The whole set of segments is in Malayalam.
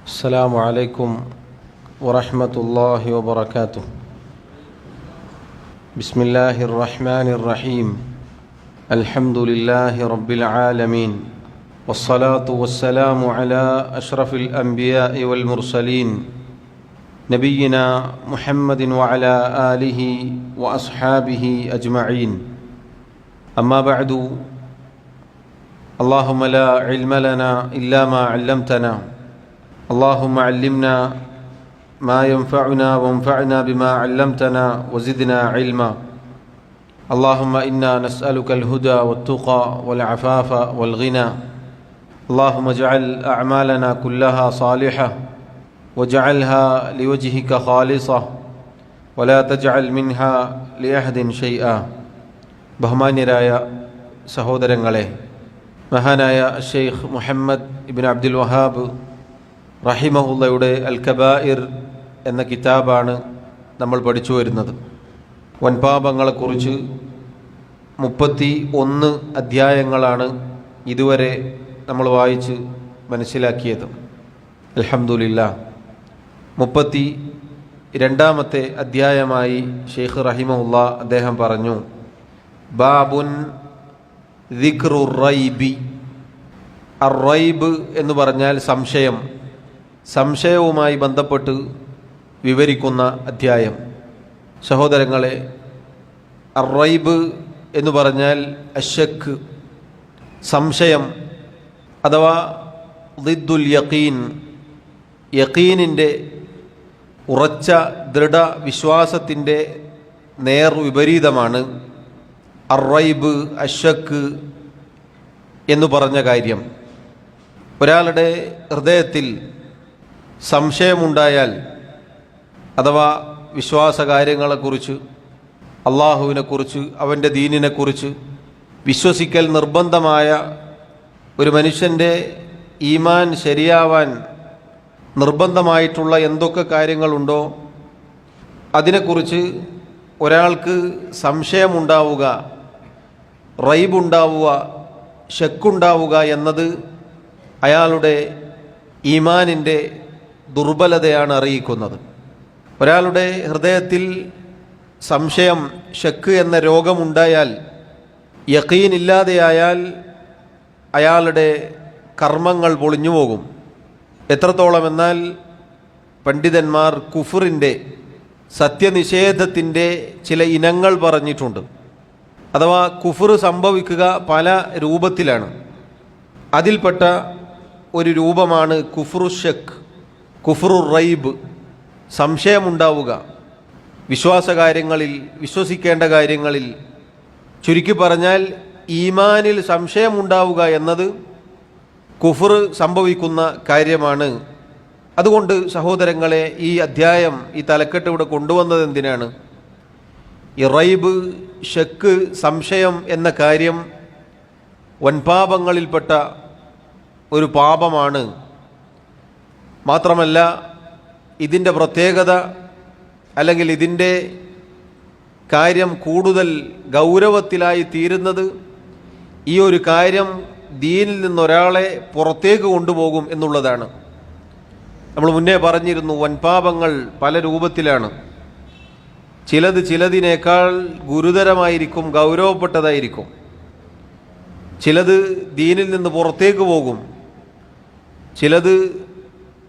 السلام عليكم ورحمة الله وبركاته. بسم الله الرحمن الرحيم. الحمد لله رب العالمين، والصلاة والسلام على أشرف الأنبياء والمرسلين نبينا محمد وعلى آله وأصحابه أجمعين. أما بعد، اللهم لا علم لنا إلا ما علمتنا، اللهم علمنا ما ينفعنا وانفعنا بما علمتنا وزدنا علما. اللهم إنا نسألك الهدى والتقى والعفاف والغنى. اللهم اجعل أعمالنا كلها صالحة واجعلها لوجهك خالصة ولا تجعل منها لأحد شيئا. ബഹുമാന്യരായ സഹോദരങ്ങളെ, മഹാനായ ഷെയ്ഖ് മുഹമ്മദ് ഇബ്ൻ അബ്ദുൽ വഹാബ് റഹിമഹുള്ളയുടെ അൽ കബായിർ എന്ന കിതാബാണ് നമ്മൾ പഠിച്ചു വരുന്നത്. വൻപാപങ്ങളെക്കുറിച്ച് 31 അധ്യായങ്ങളാണ് ഇതുവരെ നമ്മൾ വായിച്ച് മനസ്സിലാക്കിയത്. അൽഹംദുലില്ലാഹ്, 32ാമത്തെ അധ്യായമായി ഷെയ്ഖ് റഹിമഹുള്ള അദ്ദേഹം പറഞ്ഞു, ബാബുൻ ദിക്റു റൈബി. അർ-റൈബ് എന്ന് പറഞ്ഞാൽ സംശയം, സംശയവുമായി ബന്ധപ്പെട്ട് വിവരിക്കുന്ന അധ്യായം. സഹോദരങ്ങളെ, അർ-റൈബ് എന്ന് പറഞ്ഞാൽ അശക്ക്, സംശയം, അഥവാ ദിദ്ദുൽ യഖീൻ, യഖീനിൻ്റെ ഉറച്ച ദൃഢ വിശ്വാസത്തിൻ്റെ നേർ വിപരീതമാണ് അർ-റൈബ്, അശക്ക് എന്ന് പറഞ്ഞ കാര്യം. ഒരാളുടെ ഹൃദയത്തിൽ സംശയമുണ്ടായാൽ, അഥവാ വിശ്വാസകാര്യങ്ങളെക്കുറിച്ച്, അള്ളാഹുവിനെക്കുറിച്ച്, അവൻ്റെ ദീനിനെക്കുറിച്ച് വിശ്വസിക്കൽ നിർബന്ധമായ ഒരു മനുഷ്യൻ്റെ ഈമാൻ ശരിയാവാൻ നിർബന്ധമായിട്ടുള്ള എന്തൊക്കെ കാര്യങ്ങളുണ്ടോ അതിനെക്കുറിച്ച് ഒരാൾക്ക് സംശയമുണ്ടാവുക, റൈബുണ്ടാവുക, ശക്കുണ്ടാവുക എന്നത് അയാളുടെ ഈമാനിൻ്റെ ദുർബലതയാണ് അറിയിക്കുന്നത്. ഒരാളുടെ ഹൃദയത്തിൽ സംശയം, ശക്ക് എന്ന രോഗമുണ്ടായാൽ, യഖീൻ ഇല്ലാതെയായാൽ അയാളുടെ കർമ്മങ്ങൾ പൊളിഞ്ഞു പോകും. എത്രത്തോളം എന്നാൽ പണ്ഡിതന്മാർ കുഫറിൻ്റെ, സത്യനിഷേധത്തിൻ്റെ ചില ഇനങ്ങൾ പറഞ്ഞിട്ടുണ്ട്. അഥവാ കുഫർ സംഭവിക്കുക പല രൂപത്തിലാണ്. അതിൽപ്പെട്ട ഒരു രൂപമാണ് കുഫ്റു ഷക്ക്, കുഫ്റു റൈബ്, സംശയമുണ്ടാവുക വിശ്വാസകാര്യങ്ങളിൽ, വിശ്വസിക്കേണ്ട കാര്യങ്ങളിൽ. ചുരുക്കി പറഞ്ഞാൽ ഈമാനിൽ സംശയമുണ്ടാവുക എന്നത് കുഫർ സംഭവിക്കുന്ന കാര്യമാണ്. അതുകൊണ്ട് സഹോദരങ്ങളെ, ഈ അധ്യായം, ഈ തലക്കെട്ട് ഇവിടെ കൊണ്ടുവന്നത് എന്തിനാണ്? ഈ റൈബ്, ഷക്ക്, സംശയം എന്ന കാര്യം വൻപാപങ്ങളിൽപ്പെട്ട ഒരു പാപമാണ്. മാത്രമല്ല, ഇതിൻ്റെ പ്രത്യേകത, അല്ലെങ്കിൽ ഇതിൻ്റെ കാര്യം കൂടുതൽ ഗൗരവത്തിലായി തീരുന്നത് ഈ ഒരു കാര്യം ദീനിൽ നിന്നൊരാളെ പുറത്തേക്ക് കൊണ്ടുപോകും എന്നുള്ളതാണ്. നമ്മൾ മുന്നേ പറഞ്ഞിരുന്നു, വൻപാപങ്ങൾ പല രൂപത്തിലാണ്. ചിലത് ചിലതിനേക്കാൾ ഗുരുതരമായിരിക്കും, ഗൗരവപ്പെട്ടതായിരിക്കും. ചിലത് ദീനിൽ നിന്ന് പുറത്തേക്ക് പോകും, ചിലത്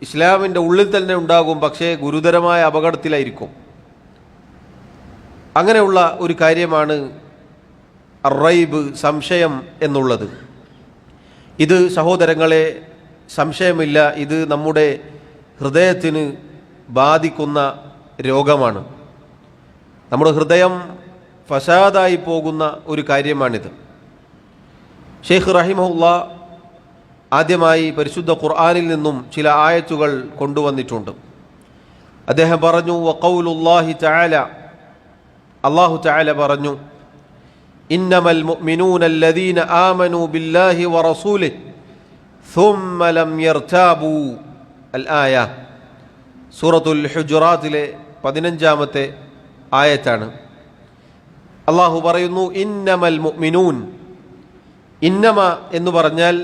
ഇസ്ലാമിൻ്റെ ഉള്ളിൽ തന്നെ ഉണ്ടാകും, പക്ഷേ ഗുരുതരമായ അപകടത്തിലായിരിക്കും. അങ്ങനെയുള്ള ഒരു കാര്യമാണ് അർ-റൈബ്, സംശയം എന്നുള്ളത്. ഇത് സഹോദരങ്ങളെ, സംശയമില്ല, ഇത് നമ്മുടെ ഹൃദയത്തിന് ബാധിക്കുന്ന രോഗമാണ്. നമ്മുടെ ഹൃദയം ഫസാദായി പോകുന്ന ഒരു കാര്യമാണിത്. ഷെയ്ഖ് റഹിമഹുള്ള ആദ്യമായി പരിശുദ്ധ ഖുർആനിൽ നിന്നും ചില ആയത്തുകൾ കൊണ്ടുവന്നിട്ടുണ്ട്. അദ്ദേഹം പറഞ്ഞു, വഖൗലുല്ലാഹി തആല, അല്ലാഹു തആല പറഞ്ഞു, ഇന്നമൽ മുഅ്മിനൂന അല്ലദീന ആമനൂ ബില്ലാഹി വറസൂലിഹി സുമ്മ ലം യർതാബൂ. അൽ ആയ, സൂറത്തുൽ ഹുജറാത്തിലെ 15ാമത്തെ ആയത്താണ്. അല്ലാഹു പറയുന്നു, ഇന്നമൽ മുഅ്മിനൂൻ. ഇന്നമ എന്ന് പറഞ്ഞാൽ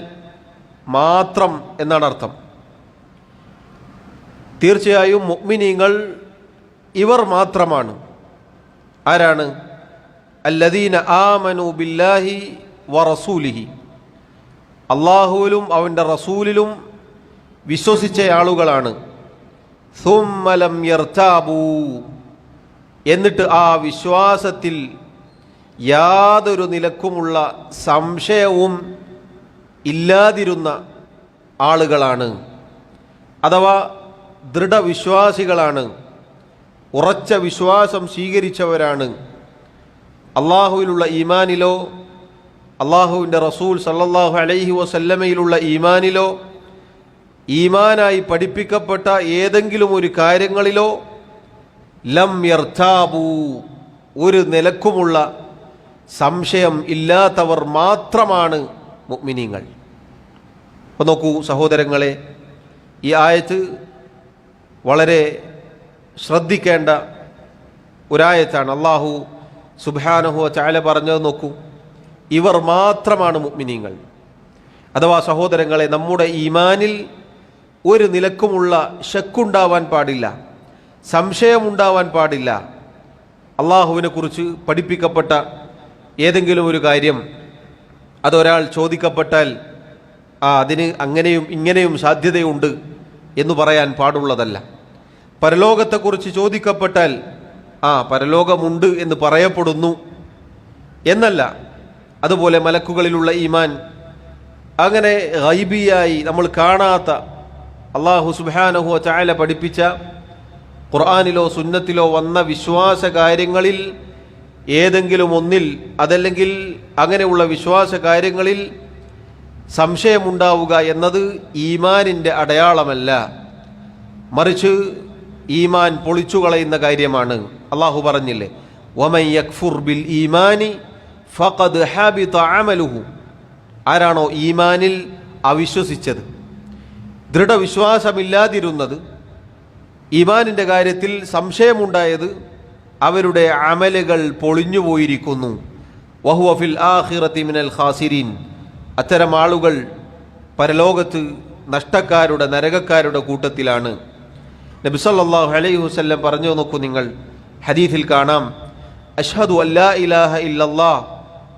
മാത്രം എന്നാണ് അർത്ഥം. തീർച്ചയായും മുഅ്മിനീങ്ങൾ ഇവർ മാത്രമാണ്. ആരാണ്? അല്ലദീന ആമനു ബില്ലാഹി വറസൂലിഹി, അള്ളാഹുവിലും അവൻ്റെ റസൂലിലും വിശ്വസിച്ച ആളുകളാണ്. സുമ്മ ലം യർതാബൂ, എന്നിട്ട് ആ വിശ്വാസത്തിൽ യാതൊരു നിലക്കുമുള്ള സംശയവും ഇല്ലാതിരുന്ന ആളുകളാണ്. അഥവാ ദൃഢവിശ്വാസികളാണ്, ഉറച്ച വിശ്വാസം സ്വീകരിച്ചവരാണ്. അള്ളാഹുവിലുള്ള ഈമാനിലോ അള്ളാഹുവിൻ്റെ റസൂൽ സല്ലല്ലാഹു അലൈഹി വസല്ലമയിലുള്ള ഈമാനിലോ ഈമാനായി പഠിപ്പിക്കപ്പെട്ട ഏതെങ്കിലും ഒരു കാര്യങ്ങളിലോ ലം യർതാബൂ, ഒരു നിലക്കുമുള്ള സംശയം ഇല്ലാത്തവർ മാത്രമാണ് മുഅ്മിനീങ്ങൾ. അപ്പോൾ നോക്കൂ സഹോദരങ്ങളെ, ഈ ആയത്ത് വളരെ ശ്രദ്ധിക്കേണ്ട ഒരായത്താണ്. അള്ളാഹു സുബ്ഹാനഹു വ തആല പറഞ്ഞത് നോക്കൂ, ഇവർ മാത്രമാണ് മുഅ്മിനീങ്ങൾ. അഥവാ സഹോദരങ്ങളെ, നമ്മുടെ ഈമാനിൽ ഒരു നിലക്കുമുള്ള ശക്കുണ്ടാവാൻ പാടില്ല, സംശയമുണ്ടാവാൻ പാടില്ല. അള്ളാഹുവിനെ കുറിച്ച് പഠിപ്പിക്കപ്പെട്ട ഏതെങ്കിലും ഒരു കാര്യം അതൊരാൾ ചോദിക്കപ്പെട്ടാൽ അതിന് അങ്ങനെയും ഇങ്ങനെയും സാധ്യതയുണ്ട് എന്ന് പറയാൻ പാടുള്ളതല്ല. പരലോകത്തെക്കുറിച്ച് ചോദിക്കപ്പെട്ടാൽ പരലോകമുണ്ട് എന്ന് പറയപ്പെടുന്നു എന്നല്ല. അതുപോലെ മലക്കുകളിലുള്ള ഈമാൻ, അങ്ങനെ ഗൈബിയായി നമ്മൾ കാണാത്ത അള്ളാഹു സുബ്ഹാനഹു വ തആല പഠിപ്പിച്ച ഖുർആനിലോ സുന്നത്തിലോ വന്ന വിശ്വാസ കാര്യങ്ങളിൽ ഏതെങ്കിലും ഒന്നിൽ, അതല്ലെങ്കിൽ അങ്ങനെയുള്ള വിശ്വാസ കാര്യങ്ങളിൽ സംശയമുണ്ടാവുക എന്നത് ഈമാനിൻ്റെ അടയാളമല്ല, മറിച്ച് ഈമാൻ പൊളിച്ചുകളയുന്ന കാര്യമാണ്. അള്ളാഹു പറഞ്ഞില്ലേ, വമൻ യക്ഫുർ ബിൽ ഈമാനി ഫഖദ് ഹബിത അമലുഹു. ആരാണോ ഈമാനിൽ അവിശ്വസിച്ചത്, ദൃഢവിശ്വാസമില്ലാതിരുന്നത്, ഈമാനിൻ്റെ കാര്യത്തിൽ സംശയമുണ്ടായത്, അവരുടെ അമലുകൾ പൊളിഞ്ഞുപോയിരിക്കുന്നു. വഹുവ ഫിൽ ആഖിറതി മിനൽ ഖാസിരീൻ. അത്തരം ആളുകൾ പരലോകത്ത് നഷ്ടക്കാരുടെ, നരകക്കാരുടെ കൂട്ടത്തിലാണ്. നബി സല്ലല്ലാഹു അലൈഹി വസല്ലം പറഞ്ഞു നോക്കൂ, നിങ്ങൾ ഹദീസിൽ കാണാം, അഷ്ഹദു അല്ലാ ഇലാഹ ഇല്ലല്ലാഹ്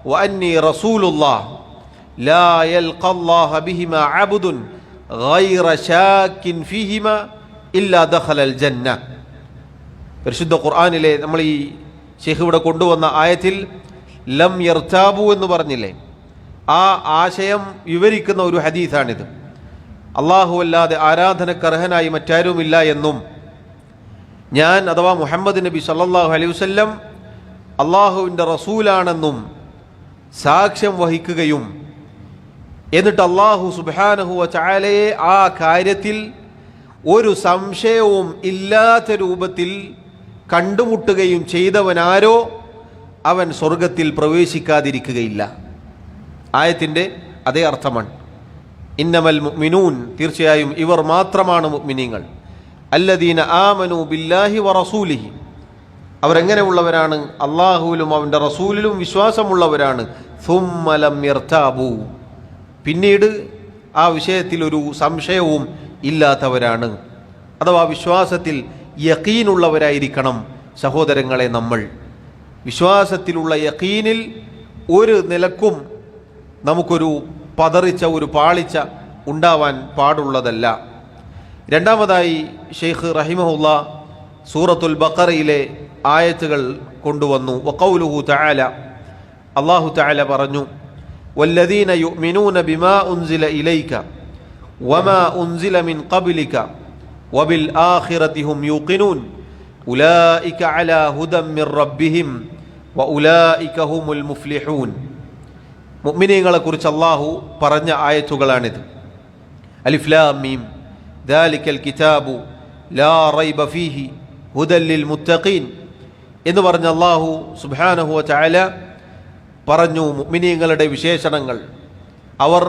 വ അന്നി റസൂലുള്ളാഹ് ലാ യൽഖല്ലാഹ ബിഹിമാ അബ്ദുൻ ഗൈറ ശാക്കിൻ ഫീഹിമാ ഇല്ലാ ദഖലൽ ജന്ന. പരിശുദ്ധ ഖുർആനിലെ നമ്മൾ ഈ ശൈഖ് ഇവിടെ കൊണ്ടുവന്ന ആയത്തിൽ ലം യർതാബു എന്ന് പറഞ്ഞില്ലേ, ആ ആശയം വിവരിക്കുന്ന ഒരു ഹദീസാണിത്. അള്ളാഹു അല്ലാതെ ആരാധനക്കർഹനായി മറ്റാരുമില്ല എന്നും ഞാൻ അഥവാ മുഹമ്മദ് നബി സല്ലല്ലാഹു അലൈഹി വസല്ലം അള്ളാഹുവിൻ്റെ റസൂലാണെന്നും സാക്ഷ്യം വഹിക്കുകയും എന്നിട്ട് അള്ളാഹു സുബ്ഹാനഹു വ തആലയെ ആ കാര്യത്തിൽ ഒരു സംശയവും ഇല്ലാത്ത രൂപത്തിൽ കണ്ടുമുട്ടുകയും ചെയ്തവനാരോ അവൻ സ്വർഗത്തിൽ പ്രവേശിക്കാതിരിക്കുകയില്ല. ആയത്തിൻ്റെ അതേ അർത്ഥമാണ്. ഇന്നമൽ മുഅ്മിനൂൻ, തീർച്ചയായും ഇവർ മാത്രമാണ് മുഅ്മിനീങ്ങൾ. അല്ലദീന ആമനു ബില്ലാഹി വറസൂലിഹി, അവരെങ്ങനെയുള്ളവരാണ്? അള്ളാഹുവിലും അവൻ്റെ റസൂലിലും വിശ്വാസമുള്ളവരാണ്. സുമ്മ ലം യർതാബു, പിന്നീട് ആ വിഷയത്തിൽ ഒരു സംശയവും ഇല്ലാത്തവരാണ്. അഥവാ വിശ്വാസത്തിൽ യഖീനുള്ളവരായിരിക്കണം സഹോദരങ്ങളെ. നമ്മൾ വിശ്വാസത്തിലുള്ള യഖീനിൽ ഒരു നിലക്കും നമുക്കൊരു പതറിച്ച, ഒരു പാളിച്ച ഉണ്ടാവാൻ പാടുള്ളതല്ല. രണ്ടാമതായി ഷെയ്ഖ് റഹിമഹുല്ലാ സൂറത്തുൽ ബഖറയിലെ ആയത്തുകൾ കൊണ്ടുവന്നു. വഖൗലുഹു തആല, അല്ലാഹു തആല പറഞ്ഞു, വല്ലദീന യുഅ്മിനൂന ബിമാ ഉൻസില ഇലൈക വമാ ഉൻസില മിൻ ഖബ്ലിക വബിൽ ആഖിറതി ഹും യൂഖിനൂൻ ഉലൈക അലാ ഹുദം മിർ റബ്ബിഹിം വഉലൈക ഹുമുൽ മുഫ്ലിഹൂൻ. മുഅ്മിനീങ്ങളെ കുറിച്ച് അല്ലാഹു പറഞ്ഞ ആയത്തുകളാണിത്. അലിഫ് ലാം മീം ദാലിക്കൽ കിതാബു ലാ റൈബ ഫീഹി ഹുദൽ ലിൽ മുത്തഖീൻ എന്ന് പറഞ്ഞ അല്ലാഹു സുബ്ഹാനഹു വ തആല പറഞ്ഞു മുഅ്മിനീങ്ങളുടെ വിശേഷണങ്ങൾ. അവർ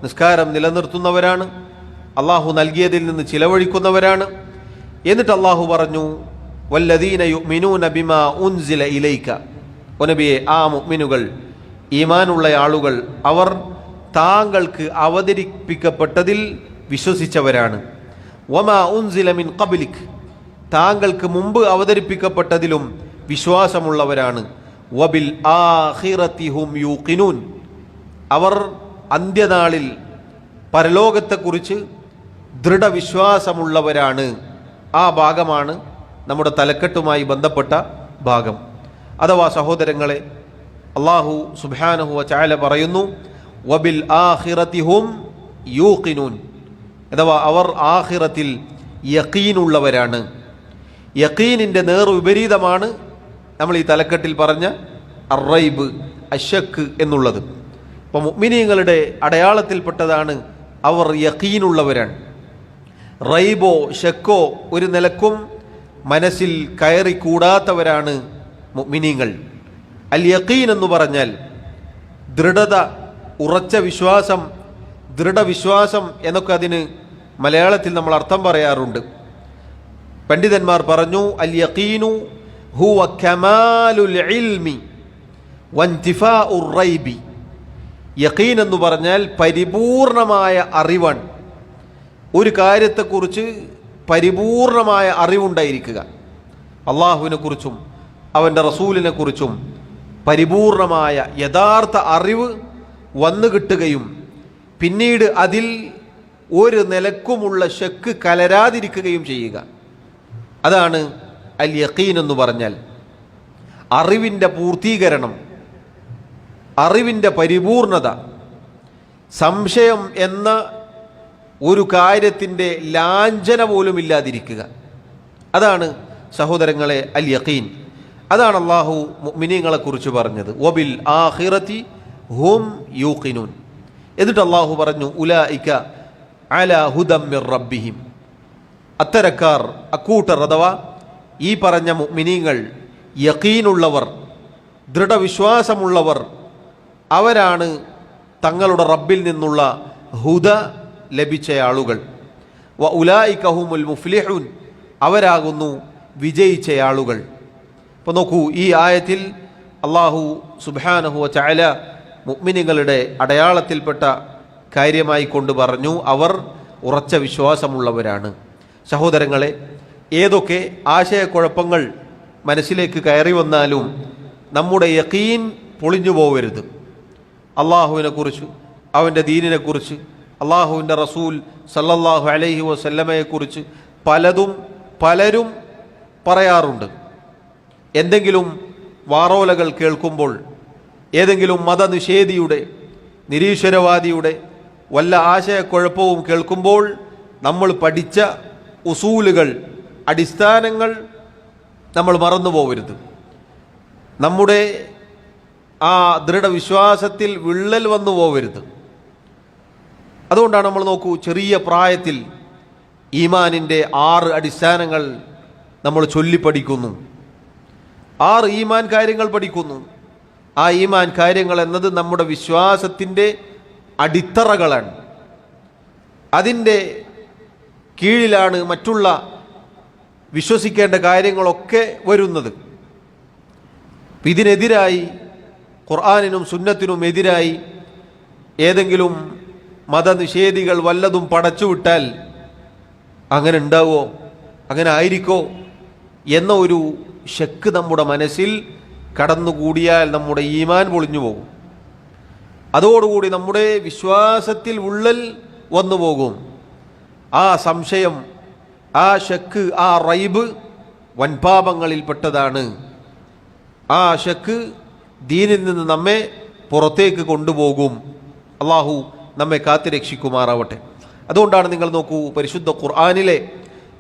നിസ്കാരം നിലനിർത്തുന്നവരാണ്, അള്ളാഹു നൽകിയതിൽ നിന്ന് ചിലവഴിക്കുന്നവരാണ്. എന്നിട്ട് അള്ളാഹു പറഞ്ഞു, വല്ലദീന യുഅ്മിനൂന ബിമാ ഉൻസില ഇലൈക, നബിയെ ആ മുഅ്മിനുകൾ, ഈമാനുള്ള ആളുകൾ, അവർ താങ്കൾക്ക് അവതരിപ്പിക്കപ്പെട്ടതിൽ വിശ്വസിച്ചവരാണ്. വമാ ഉൻസില മിൻ ഖബ്ലിക്, താങ്കൾക്ക് മുമ്പ് അവതരിപ്പിക്കപ്പെട്ടതിലും വിശ്വാസമുള്ളവരാണ്. വബിൽ ആഖിറതി ഹും യൂഖിനൂൻ, അവർ അന്ത്യനാളിൽ പരലോകത്തെക്കുറിച്ച് ദൃഢവിശ്വാസമുള്ളവരാണ്. ആ ഭാഗമാണ് നമ്മുടെ തലക്കെട്ടുമായി ബന്ധപ്പെട്ട ഭാഗം. അഥവാ സഹോദരങ്ങളെ, അല്ലാഹു സുബ്ഹാനഹു വ തആല പറയുന്നു വബിൽ ആഖിറതി ഹും യൂഖിനൂൻ, അഥവാ അവർ ആഖിറത്തിൽ യഖീനുള്ളവരാണ്. യഖീനിൻ്റെ നേർവിപരീതമാണ് നമ്മൾ ഈ തലക്കെട്ടിൽ പറഞ്ഞ അറൈബ്, അശക്ക് എന്നുള്ളത്. അപ്പോൾ മുഅ്മിനീങ്ങളുടെ അടയാളത്തിൽപ്പെട്ടതാണ് അവർ യഖീനുള്ളവരാണ്. റൈബോ ഷക്കോ ഒരു നിലക്കും മനസ്സിൽ കയറിക്കൂടാത്തവരാണ് മുഅ്മിനീങ്ങൾ. അൽ യഖീൻ എന്ന് പറഞ്ഞാൽ ദൃഢത, ഉറച്ച വിശ്വാസം, ദൃഢവിശ്വാസം എന്നൊക്കെ അതിന് മലയാളത്തിൽ നമ്മൾ അർത്ഥം പറയാറുണ്ട്. പണ്ഡിതന്മാർ പറഞ്ഞു, അൽ യഖീനു ഹുവ കമാലുൽ ഇൽമി വൻതിഫാഉർ റൈബി. യഖീൻ എന്ന് പറഞ്ഞാൽ പരിപൂർണമായ അറിവാണ്. ഒരു കാര്യത്തെക്കുറിച്ച് പരിപൂർണമായ അറിവുണ്ടായിരിക്കുക. അള്ളാഹുവിനെ കുറിച്ചും അവൻ്റെ റസൂലിനെ കുറിച്ചും പരിപൂർണമായ യഥാർത്ഥ അറിവ് വന്നു കിട്ടുകയും പിന്നീട് അതിൽ ഒരു നിലക്കുമുള്ള ശക്ക് കലരാതിരിക്കുകയും ചെയ്യുക. അതാണ് അൽ യഖീൻ എന്ന് പറഞ്ഞാൽ. അറിവിൻ്റെ പൂർത്തീകരണം, അറിവിൻ്റെ പരിപൂർണത, സംശയം എന്ന ഒരു കാര്യത്തിൻ്റെ ലാഞ്ചന പോലും ഇല്ലാതിരിക്കുക. അതാണ് സഹോദരങ്ങളെ അൽ യഖീൻ. അതാണ് അള്ളാഹു മുഅ്മിനീങ്ങളെ കുറിച്ച് പറഞ്ഞത്, വബിൽ ആഖിറതി ഹും യൂഖിനൂൻ. എന്നിട്ട് അള്ളാഹു പറഞ്ഞു, ഉലൈക അലാ ഹുദം മിർ റബ്ബിഹിം. അത്തരക്കാർ, അക്കൂട്ടർ, അഥവാ ഈ പറഞ്ഞ മുഅ്മിനീങ്ങൾ, യഖീനുള്ളവർ, ദൃഢവിശ്വാസമുള്ളവർ, അവരാണ് തങ്ങളുടെ റബ്ബിൽ നിന്നുള്ള ഹുദ ലഭിച്ച ആളുകൾ. വ ഉലൈക ഹുമുൽ മുഫ്ലിഹൂൻ, അവരാകുന്നു വിജയിച്ച ആളുകൾ. അപ്പോൾ നോക്കൂ, ഈ ആയത്തിൽ അള്ളാഹു സുബ്ഹാനഹു വ തആല മുഅ്മിനീങ്ങളുടെ അടയാളത്തിൽപ്പെട്ട കാര്യമായി കൊണ്ട് പറഞ്ഞു, അവർ ഉറച്ച വിശ്വാസമുള്ളവരാണ്. സഹോദരങ്ങളെ, ഏതൊക്കെ ആശയക്കുഴപ്പങ്ങൾ മനസ്സിലേക്ക് കയറി വന്നാലും നമ്മുടെ യഖീൻ പൊളിഞ്ഞു പോകരുത്. അള്ളാഹുവിനെക്കുറിച്ച്, അവൻ്റെ ദീനിനെക്കുറിച്ച്, അള്ളാഹുവിൻ്റെ റസൂൽ സല്ലല്ലാഹു അലൈഹി വസല്ലമയെക്കുറിച്ച് പലരും പറയാറുണ്ട്. എന്തെങ്കിലും വാറോലകൾ കേൾക്കുമ്പോൾ, ഏതെങ്കിലും മതനിഷേധിയുടെ, നിരീശ്വരവാദിയുടെ വല്ല ആശയക്കുഴപ്പവും കേൾക്കുമ്പോൾ നമ്മൾ പഠിച്ച ഉസൂലുകൾ, അടിസ്ഥാനങ്ങൾ നമ്മൾ മറന്നു പോകരുത്. നമ്മുടെ ആ ദൃഢവിശ്വാസത്തിൽ വിള്ളൽ വന്നു പോകരുത്. അതുകൊണ്ടാണ് നമ്മൾ നോക്കൂ, ചെറിയ പ്രായത്തിൽ ഈമാനിൻ്റെ 6 അടിസ്ഥാനങ്ങൾ നമ്മൾ ചൊല്ലിപ്പഠിക്കുന്നു. 6 ഈമാൻ കാര്യങ്ങൾ പഠിക്കുന്നു. ആ ഈമാൻ കാര്യങ്ങൾ എന്നത് നമ്മുടെ വിശ്വാസത്തിൻ്റെ അടിത്തറകളാണ്. അതിൻ്റെ കീഴിലാണ് മറ്റുള്ള വിശ്വസിക്കേണ്ട കാര്യങ്ങളൊക്കെ വരുന്നത്. ഇതിനെതിരായി, ഖുർആനിനും സുന്നത്തിനും എതിരായി ഏതെങ്കിലും മതനിഷേധികൾ വല്ലതും പടച്ചുവിട്ടാൽ അങ്ങനെ ഉണ്ടാവോ, അങ്ങനെ ആയിരിക്കോ എന്ന ഒരു ശക്ക് നമ്മുടെ മനസ്സിൽ കടന്നുകൂടിയാൽ നമ്മുടെ ഈമാൻ പൊളിഞ്ഞു പോകും. അതോടുകൂടി നമ്മുടെ വിശ്വാസത്തിൽ വിള്ളൽ വന്നു പോകും. ആ സംശയം, ആ ശക്ക്, ആ റൈബ് വൻപാപങ്ങളിൽപ്പെട്ടതാണ്. ആ ശക്ക് ദീനിൽ നിന്ന് നമ്മെ പുറത്തേക്ക് കൊണ്ടുപോകും. അള്ളാഹു നമ്മെ കാത്തുരക്ഷിക്കുമാറാവട്ടെ. അതുകൊണ്ടാണ് നിങ്ങൾ നോക്കൂ, പരിശുദ്ധ ഖുർആനിലെ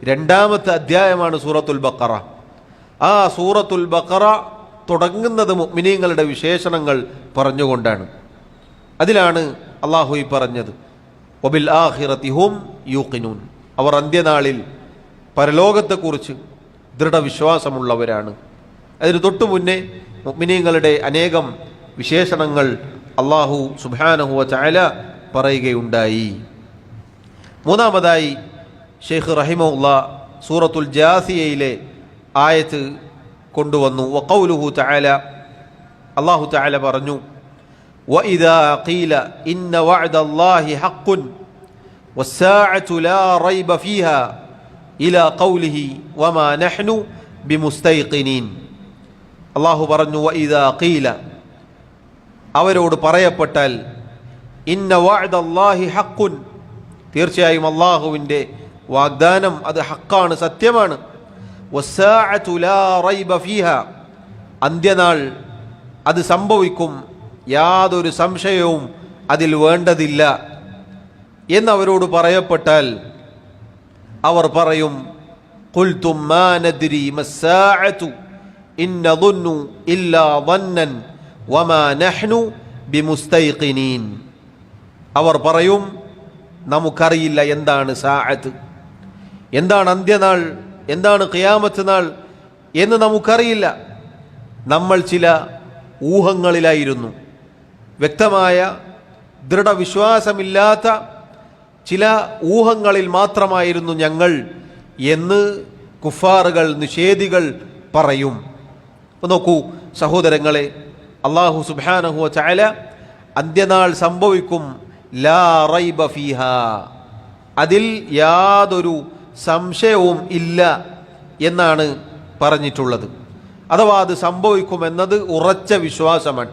2-ാമത്തെ അധ്യായമാണ് സൂറത്തുൽ ബഖറ. ആ സൂറത്തുൽ ബഖറ തുടങ്ങുന്നത് മുഅ്മിനീങ്ങളുടെ വിശേഷണങ്ങൾ പറഞ്ഞുകൊണ്ടാണ്. അതിലാണ് അള്ളാഹു ഈ പറഞ്ഞത്, വബിൽ ആഖിറതി ഹും യൂഖിനൂൻ, അവർ അന്ത്യനാളിൽ പരലോകത്തെക്കുറിച്ച് ദൃഢവിശ്വാസമുള്ളവരാണ്. അതിന് തൊട്ടു മുന്നേ മുഅ്മിനീങ്ങളുടെ അനേകം വിശേഷണങ്ങൾ അള്ളാഹു സുബ്ഹാനഹു വ തആല പറയുകയുണ്ടായി. മൂന്നാമതായി ഷെയ്ഖ് റഹിമഹുല്ലാ സൂറത്തുൽ ജാസിയയിലെ ആയത്ത് കൊണ്ടുവന്നു. വഖൗലുഹു തആല, അള്ളാഹു തആല പറഞ്ഞു, വഇദാ ഖീല ഇന്ന വഅദല്ലാഹി ഹഖ്ഖുൻ വസ്സാഅതു ലാ റൈബ ഫീഹാ ഇലാ ഖൗലിഹി വമാ നഹ്നു ബിമുസ്തൈഖിനീൻ. അല്ലാഹു പറഞ്ഞു വഇദാ ഖീല, അവരോട് പറയപ്പെട്ടാൽ, ഇന്ന വഅദല്ലാഹി ഹഖ്ഖുൻ, തീർച്ചയായും അല്ലാഹുവിൻ്റെ വാഗ്ദാനം അത് ഹക്കാണ്, സത്യമാണ്. വസ്സാഅതു ലാ റൈബ ഫീഹാ, അന്ത്യനാൾ അത് സംഭവിക്കും, യാതൊരു സംശയവും അതിൽ വേണ്ടതില്ല എന്നവരോട് പറയപ്പെട്ടാൽ അവർ പറയും, ഖുൽതും മാ നദ്രി മസ്സാഅതു ഇൻ നദുന്നു ഇല്ലാ ദന്നൻ വമാ നഹ്നു ബിമുസ്തൈഖിനീൻ. അവർ പറയും, നമുക്കറിയില്ല എന്താണ് സാഅത്ത്, എന്താണ് അന്ത്യനാൾ, എന്താണ് ഖിയാമത്ത് നാൾ എന്ന് നമുക്കറിയില്ല. നമ്മൾ ചില ഊഹങ്ങളിലായിരുന്നു, വ്യക്തമായ ദൃഢവിശ്വാസമില്ലാത്ത ചില ഊഹങ്ങളിൽ മാത്രമായിരുന്നു ഞങ്ങൾ എന്ന് കുഫാറുകൾ, നിഷേധികൾ പറയും. അപ്പോൾ നോക്കൂ സഹോദരങ്ങളെ, അല്ലാഹു സുബ്ഹാനഹു വ തആല അന്ത്യനാൾ സംഭവിക്കും, ലാ റൈബ ഫീഹാ, അതിൽ യാതൊരു സംശയവും ഇല്ല എന്നാണ് പറഞ്ഞിട്ടുള്ളത്. അഥവാ അത് സംഭവിക്കുമെന്നത് ഉറച്ച വിശ്വാസമാണ്.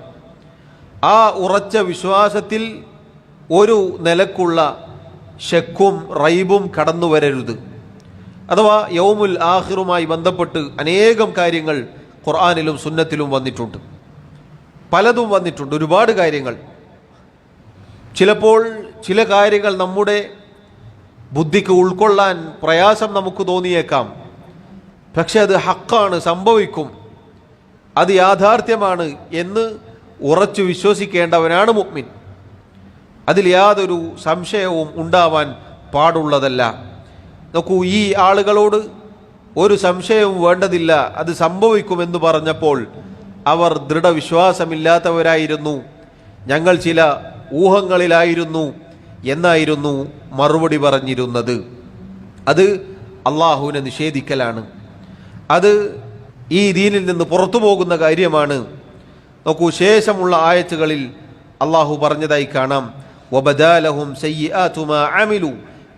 ആ ഉറച്ച വിശ്വാസത്തിൽ ഒരു നിലക്കുള്ള ശക്കും റൈബും കടന്നു വരരുത്. അഥവാ യൗമുൽ ആഖിറുമായി ബന്ധപ്പെട്ട് അനേകം കാര്യങ്ങൾ ഖുർആനിലും സുന്നത്തിലും വന്നിട്ടുണ്ട്, പലതും വന്നിട്ടുണ്ട്, ഒരുപാട് കാര്യങ്ങൾ. ചിലപ്പോൾ ചില കാര്യങ്ങൾ നമ്മുടെ ബുദ്ധിക്ക് ഉൾക്കൊള്ളാൻ പ്രയാസം നമുക്ക് തോന്നിയേക്കാം. പക്ഷെ അത് ഹക്കാണ്, സംഭവിക്കും, അത് യാഥാർത്ഥ്യമാണ് എന്ന് ഉറച്ചു വിശ്വസിക്കേണ്ടവനാണ് മുഅ്മിൻ. അതിൽ യാതൊരു സംശയവും ഉണ്ടാവാൻ പാടുള്ളതല്ല. നോക്കൂ, ഈ ആളുകളോട് ഒരു സംശയവും വേണ്ടതില്ല, അത് സംഭവിക്കുമെന്ന് പറഞ്ഞപ്പോൾ അവർ ദൃഢവിശ്വാസമില്ലാത്തവരായിരുന്നു, ഞങ്ങൾ ചില ഊഹങ്ങളിലായിരുന്നു എന്നായിരുന്നു മറുപടി പറഞ്ഞിരുന്നത്. അത് അള്ളാഹുവിനെ നിഷേധിക്കലാണ്, അത് ഈ ദീനിൽ നിന്ന് പുറത്തു പോകുന്ന കാര്യമാണ്. നോക്കൂ, ശേഷമുള്ള ആയത്തുകളിൽ അള്ളാഹു പറഞ്ഞതായി കാണാം, വബദാലഹും സയ്യിആതു മാ അമിലു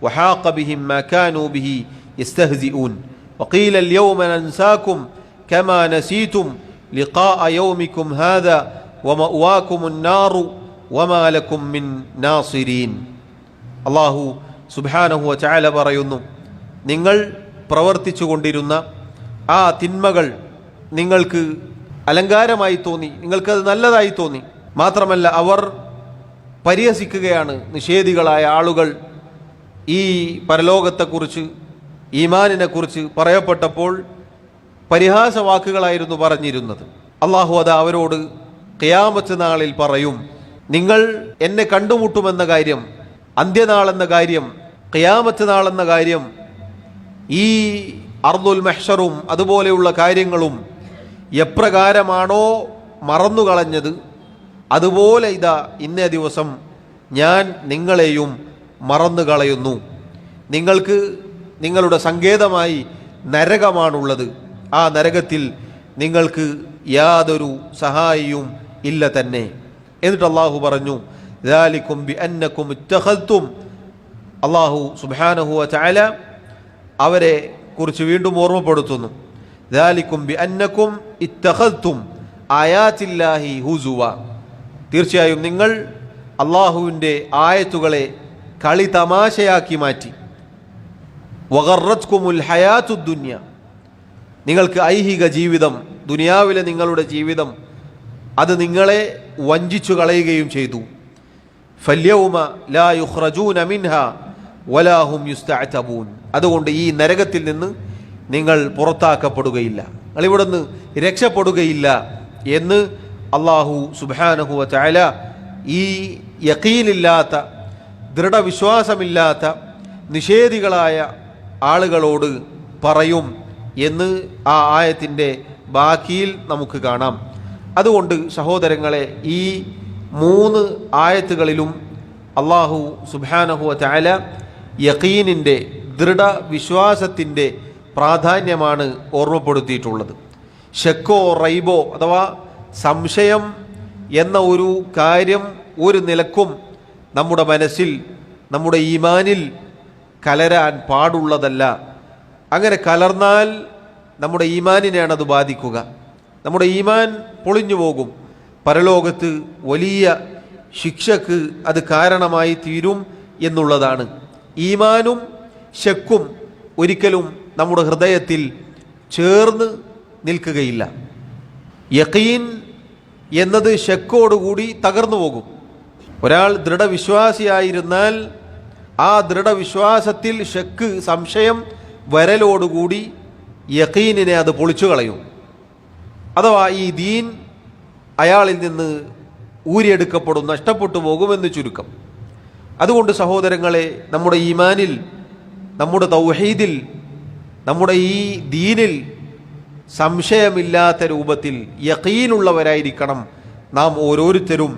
വഹാഖ ബിഹിം മാ കാനൂ ബിഹി യസ്തഹ്സിഊൻ വഖീല അൽയൗമ നൻസാകും കമാ നസീതും ലിഖാഅ യൗമികും ഹാദാ വമഅവാകുമുൻ നാറു വമാ ലക്കും മിൻ നാസിരീൻ. അള്ളാഹു സുബ്ഹാനഹു വ തആല പറയുന്നു, നിങ്ങൾ പ്രവർത്തിച്ചു കൊണ്ടിരുന്ന ആ തിന്മകൾ നിങ്ങൾക്ക് അലങ്കാരമായി തോന്നി, നിങ്ങൾക്കത് നല്ലതായി തോന്നി. മാത്രമല്ല അവർ പരിഹസിക്കുകയാണ്, നിഷേധികളായ ആളുകൾ ഈ പരലോകത്തെക്കുറിച്ച്, ഈമാനിനെക്കുറിച്ച് പറയപ്പെട്ടപ്പോൾ പരിഹാസവാക്കുകളായിരുന്നു പറഞ്ഞിരുന്നത്. അള്ളാഹു അത് അവരോട് ഖിയാമത്ത് നാളിൽ പറയും, നിങ്ങൾ എന്നെ കണ്ടുമുട്ടുമെന്ന കാര്യം, അന്ത്യനാളെന്ന കാര്യം, ഖിയാമത്ത് നാളെന്ന കാര്യം, ഈ അർദുൽ മഹ്ശറും അതുപോലെയുള്ള കാര്യങ്ങളും എപ്രകാരമാണോ മറന്നുകളഞ്ഞത്, അതുപോലെ ഇതാ ഇന്നേ ദിവസം ഞാൻ നിങ്ങളെയും മറന്നു കളയുന്നു. നിങ്ങൾക്ക് നിങ്ങളുടെ സങ്കേതമായി നരകമാണുള്ളത്, ആ നരകത്തിൽ നിങ്ങൾക്ക് യാതൊരു സഹായിയും ഇല്ല തന്നെ. എന്നിട്ട് അള്ളാഹു പറഞ്ഞു, ദാലികും ബിഅന്നകും ഇത്തഖൽതും, അള്ളാഹു സുബ്ഹാനഹു വ തആല അവരെ കുറിച്ച് വീണ്ടും ഓർമ്മപ്പെടുത്തുന്നു, ദാലികും ബിഅന്നകും ഇത്തഖൽതും ആയാത്തില്ലാഹി ഹുസുവ, തീർച്ചയായും നിങ്ങൾ അള്ളാഹുവിൻ്റെ ആയത്തുകളെ കളി തമാശയാക്കി മാറ്റി. വഗറത്കുമുൽ ഹയാത്തു ദുനിയ, നിങ്ങൾക്ക് ഐഹിക ജീവിതം, ദുനിയാവിലെ നിങ്ങളുടെ ജീവിതം അത് നിങ്ങളെ വഞ്ചിച്ചു കളയുകയും ചെയ്തു. ഫല്യൗമ ലാ യുഖ്റജൂന മിൻഹാ വലാ ഹും യുസ്തഅതബൂൻ, അതുകൊണ്ട് ഈ നരകത്തിൽ നിന്ന് നിങ്ങൾ പുറത്താക്കപ്പെടുകയില്ല, നിങ്ങളിവിടെ നിന്ന് രക്ഷപ്പെടുകയില്ല എന്ന് അള്ളാഹു സുബ്ഹാനഹു വ തആല ഈ യഖീനില്ലാത്ത, ദൃഢവിശ്വാസമില്ലാത്ത നിഷേധികളായ ആളുകളോട് പറയും എന്ന് ആ ആയത്തിൻ്റെ ബാക്കിയിൽ നമുക്ക് കാണാം. അതുകൊണ്ട് സഹോദരങ്ങളെ, ഈ 3 ആയത്തുകളിലും അള്ളാഹു സുബ്ഹാനഹു വ തആല യഖീനിൻ്റെ, ദൃഢവിശ്വാസത്തിൻ്റെ പ്രാധാന്യമാണ് ഓർമ്മപ്പെടുത്തിയിട്ടുള്ളത്. ഷക്കോ റൈബോ അഥവാ സംശയം എന്ന ഒരു കാര്യം ഒരു നിലക്കും നമ്മുടെ മനസ്സിൽ നമ്മുടെ ഈമാനിൽ കലരാൻ പാടുള്ളതല്ല. അങ്ങനെ കലർന്നാൽ നമ്മുടെ ഈമാനിനെയാണ് അത് ബാധിക്കുക. നമ്മുടെ ഈമാൻ പൊളിഞ്ഞു പോകും. പരലോകത്ത് വലിയ ശിക്ഷക്ക് അത് കാരണമായി തീരും എന്നുള്ളതാണ്. ഈമാനും ശക്കും ഒരിക്കലും നമ്മുടെ ഹൃദയത്തിൽ ചേർന്ന് നിൽക്കുകയില്ല. യഖീൻ എന്നത് ശക്കോടുകൂടി തകർന്നു പോകും. ഒരാൾ ദൃഢവിശ്വാസിയായിരുന്നാൽ ആ ദൃഢവിശ്വാസത്തിൽ ശക്ക്, സംശയം വരലോടുകൂടി യഖീനിനെ അത് പൊളിച്ചു കളയും. അഥവാ ഈ ദീൻ അയാളിൽ നിന്ന് ഊരിയെടുക്കപ്പെടും, നഷ്ടപ്പെട്ടു പോകുമെന്ന് ചുരുക്കം. അതുകൊണ്ട് സഹോദരങ്ങളെ, നമ്മുടെ ഈമാനിൽ, നമ്മുടെ തൗഹീദിൽ, നമ്മുടെ ഈ ദീനിൽ സംശയമില്ലാത്ത രൂപത്തിൽ യഖീനുള്ളവരായിരിക്കണം നാം ഓരോരുത്തരും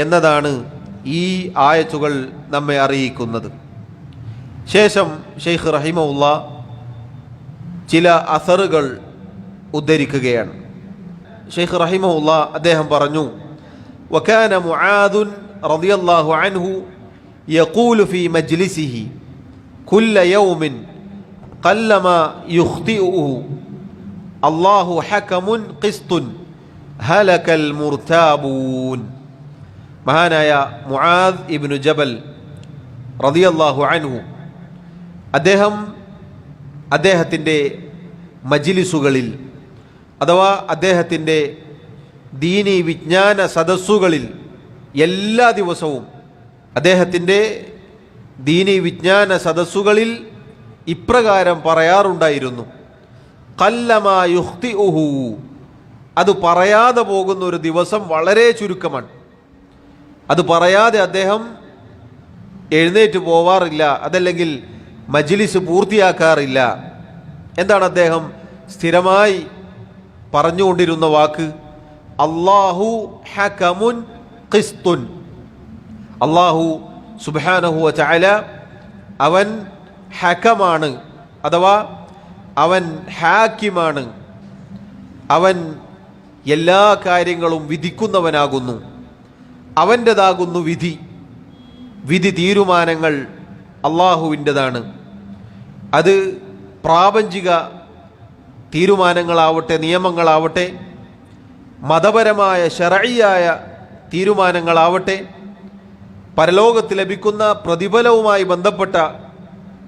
എന്നതാണ് ഈ ആയത്തുകൾ നമ്മെ അറിയിക്കുന്നത്. ശേഷം ഷെയ്ഖ് റഹിമഹുല്ലാ ചില അസറുകൾ ഉദ്ധരിക്കുകയാണ്. ഷെയ്ഖ് റഹിമഹുല്ലാ അദ്ദേഹം പറഞ്ഞു, വകാന മുആദുൻ റളിയല്ലാഹു അൻഹു യഖൂലു ഫീ മജ്ലിസിഹി കുല്ല യൗമിൻ ഖല്ലമാ യുഖ്തിഉഹു അല്ലാഹു ഹകമുൻ ഖിസ്തുൻ ഹലകൽ മുർതാബൂൻ. മഹാനായ മുആദ് ഇബ്നു ജബൽ റളിയല്ലാഹു അൻഹു അദ്ദേഹത്തിൻ്റെ മജ്ലിസുകളിൽ അഥവാ അദ്ദേഹത്തിൻ്റെ ദീനി വിജ്ഞാന സദസ്സുകളിൽ എല്ലാ ദിവസവും അദ്ദേഹത്തിൻ്റെ ദീനി വിജ്ഞാന സദസ്സുകളിൽ ഇപ്രകാരം പറയാറുണ്ടായിരുന്നു: ഖല്ലമാ യുഖ്തിഉഹു, അത് പറയാതെ പോകുന്ന ഒരു ദിവസം വളരെ ചുരുക്കമാണ്. അത് പറയാതെ അദ്ദേഹം എഴുന്നേറ്റ് പോവാറില്ല, അതല്ലെങ്കിൽ മജ്ലിസ് പൂർത്തിയാക്കാറില്ല. എന്താണ് അദ്ദേഹം സ്ഥിരമായി പറഞ്ഞുകൊണ്ടിരുന്ന വാക്ക്? അല്ലാഹു ഹകമുൻ ഖിസ്തുൻ. അല്ലാഹു സുബ്ഹാനഹു വ തആല അവൻ ഹകമാണ്, അഥവാ അവൻ ഹാക്കിമാണ്. അവൻ എല്ലാ കാര്യങ്ങളും വിധിക്കുന്നവനാകുന്നു. അവൻ്റെതാകുന്നു വിധി. വിധി തീരുമാനങ്ങൾ അള്ളാഹുവിൻ്റെതാണ്. അത് പ്രാപഞ്ചിക തീരുമാനങ്ങളാവട്ടെ, നിയമങ്ങളാവട്ടെ, മതപരമായ ശർഈയായ തീരുമാനങ്ങളാവട്ടെ, പരലോകത്ത് ലഭിക്കുന്ന പ്രതിഫലവുമായി ബന്ധപ്പെട്ട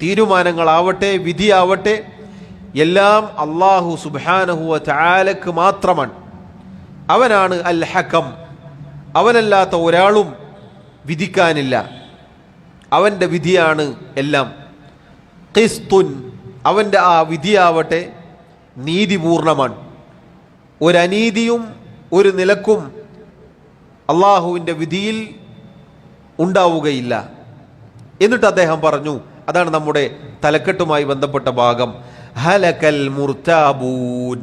തീരുമാനങ്ങളാവട്ടെ, വിധിയാവട്ടെ, എല്ലാം അല്ലാഹു സുബ്ഹാനഹു വ തആലക്ക് മാത്രമാണ്. അവനാണ് അൽ ഹകം. അവനല്ലാത്ത ഒരാളും വിധിക്കാനില്ല. അവൻ്റെ വിധിയാണ് എല്ലാം. ഖിസ്തുൻ, അവൻ്റെ ആ വിധിയാവട്ടെ നീതിപൂർണമാണ്. ഒരനീതിയും ഒരു നിലക്കും അള്ളാഹുവിൻ്റെ വിധിയിൽ ഉണ്ടാവുകയില്ല. എന്നിട്ട് അദ്ദേഹം പറഞ്ഞു, അതാണ് നമ്മുടെ തലക്കെട്ടുമായി ബന്ധപ്പെട്ട ഭാഗം, ഹലകൽ മുർതാബൂൻ,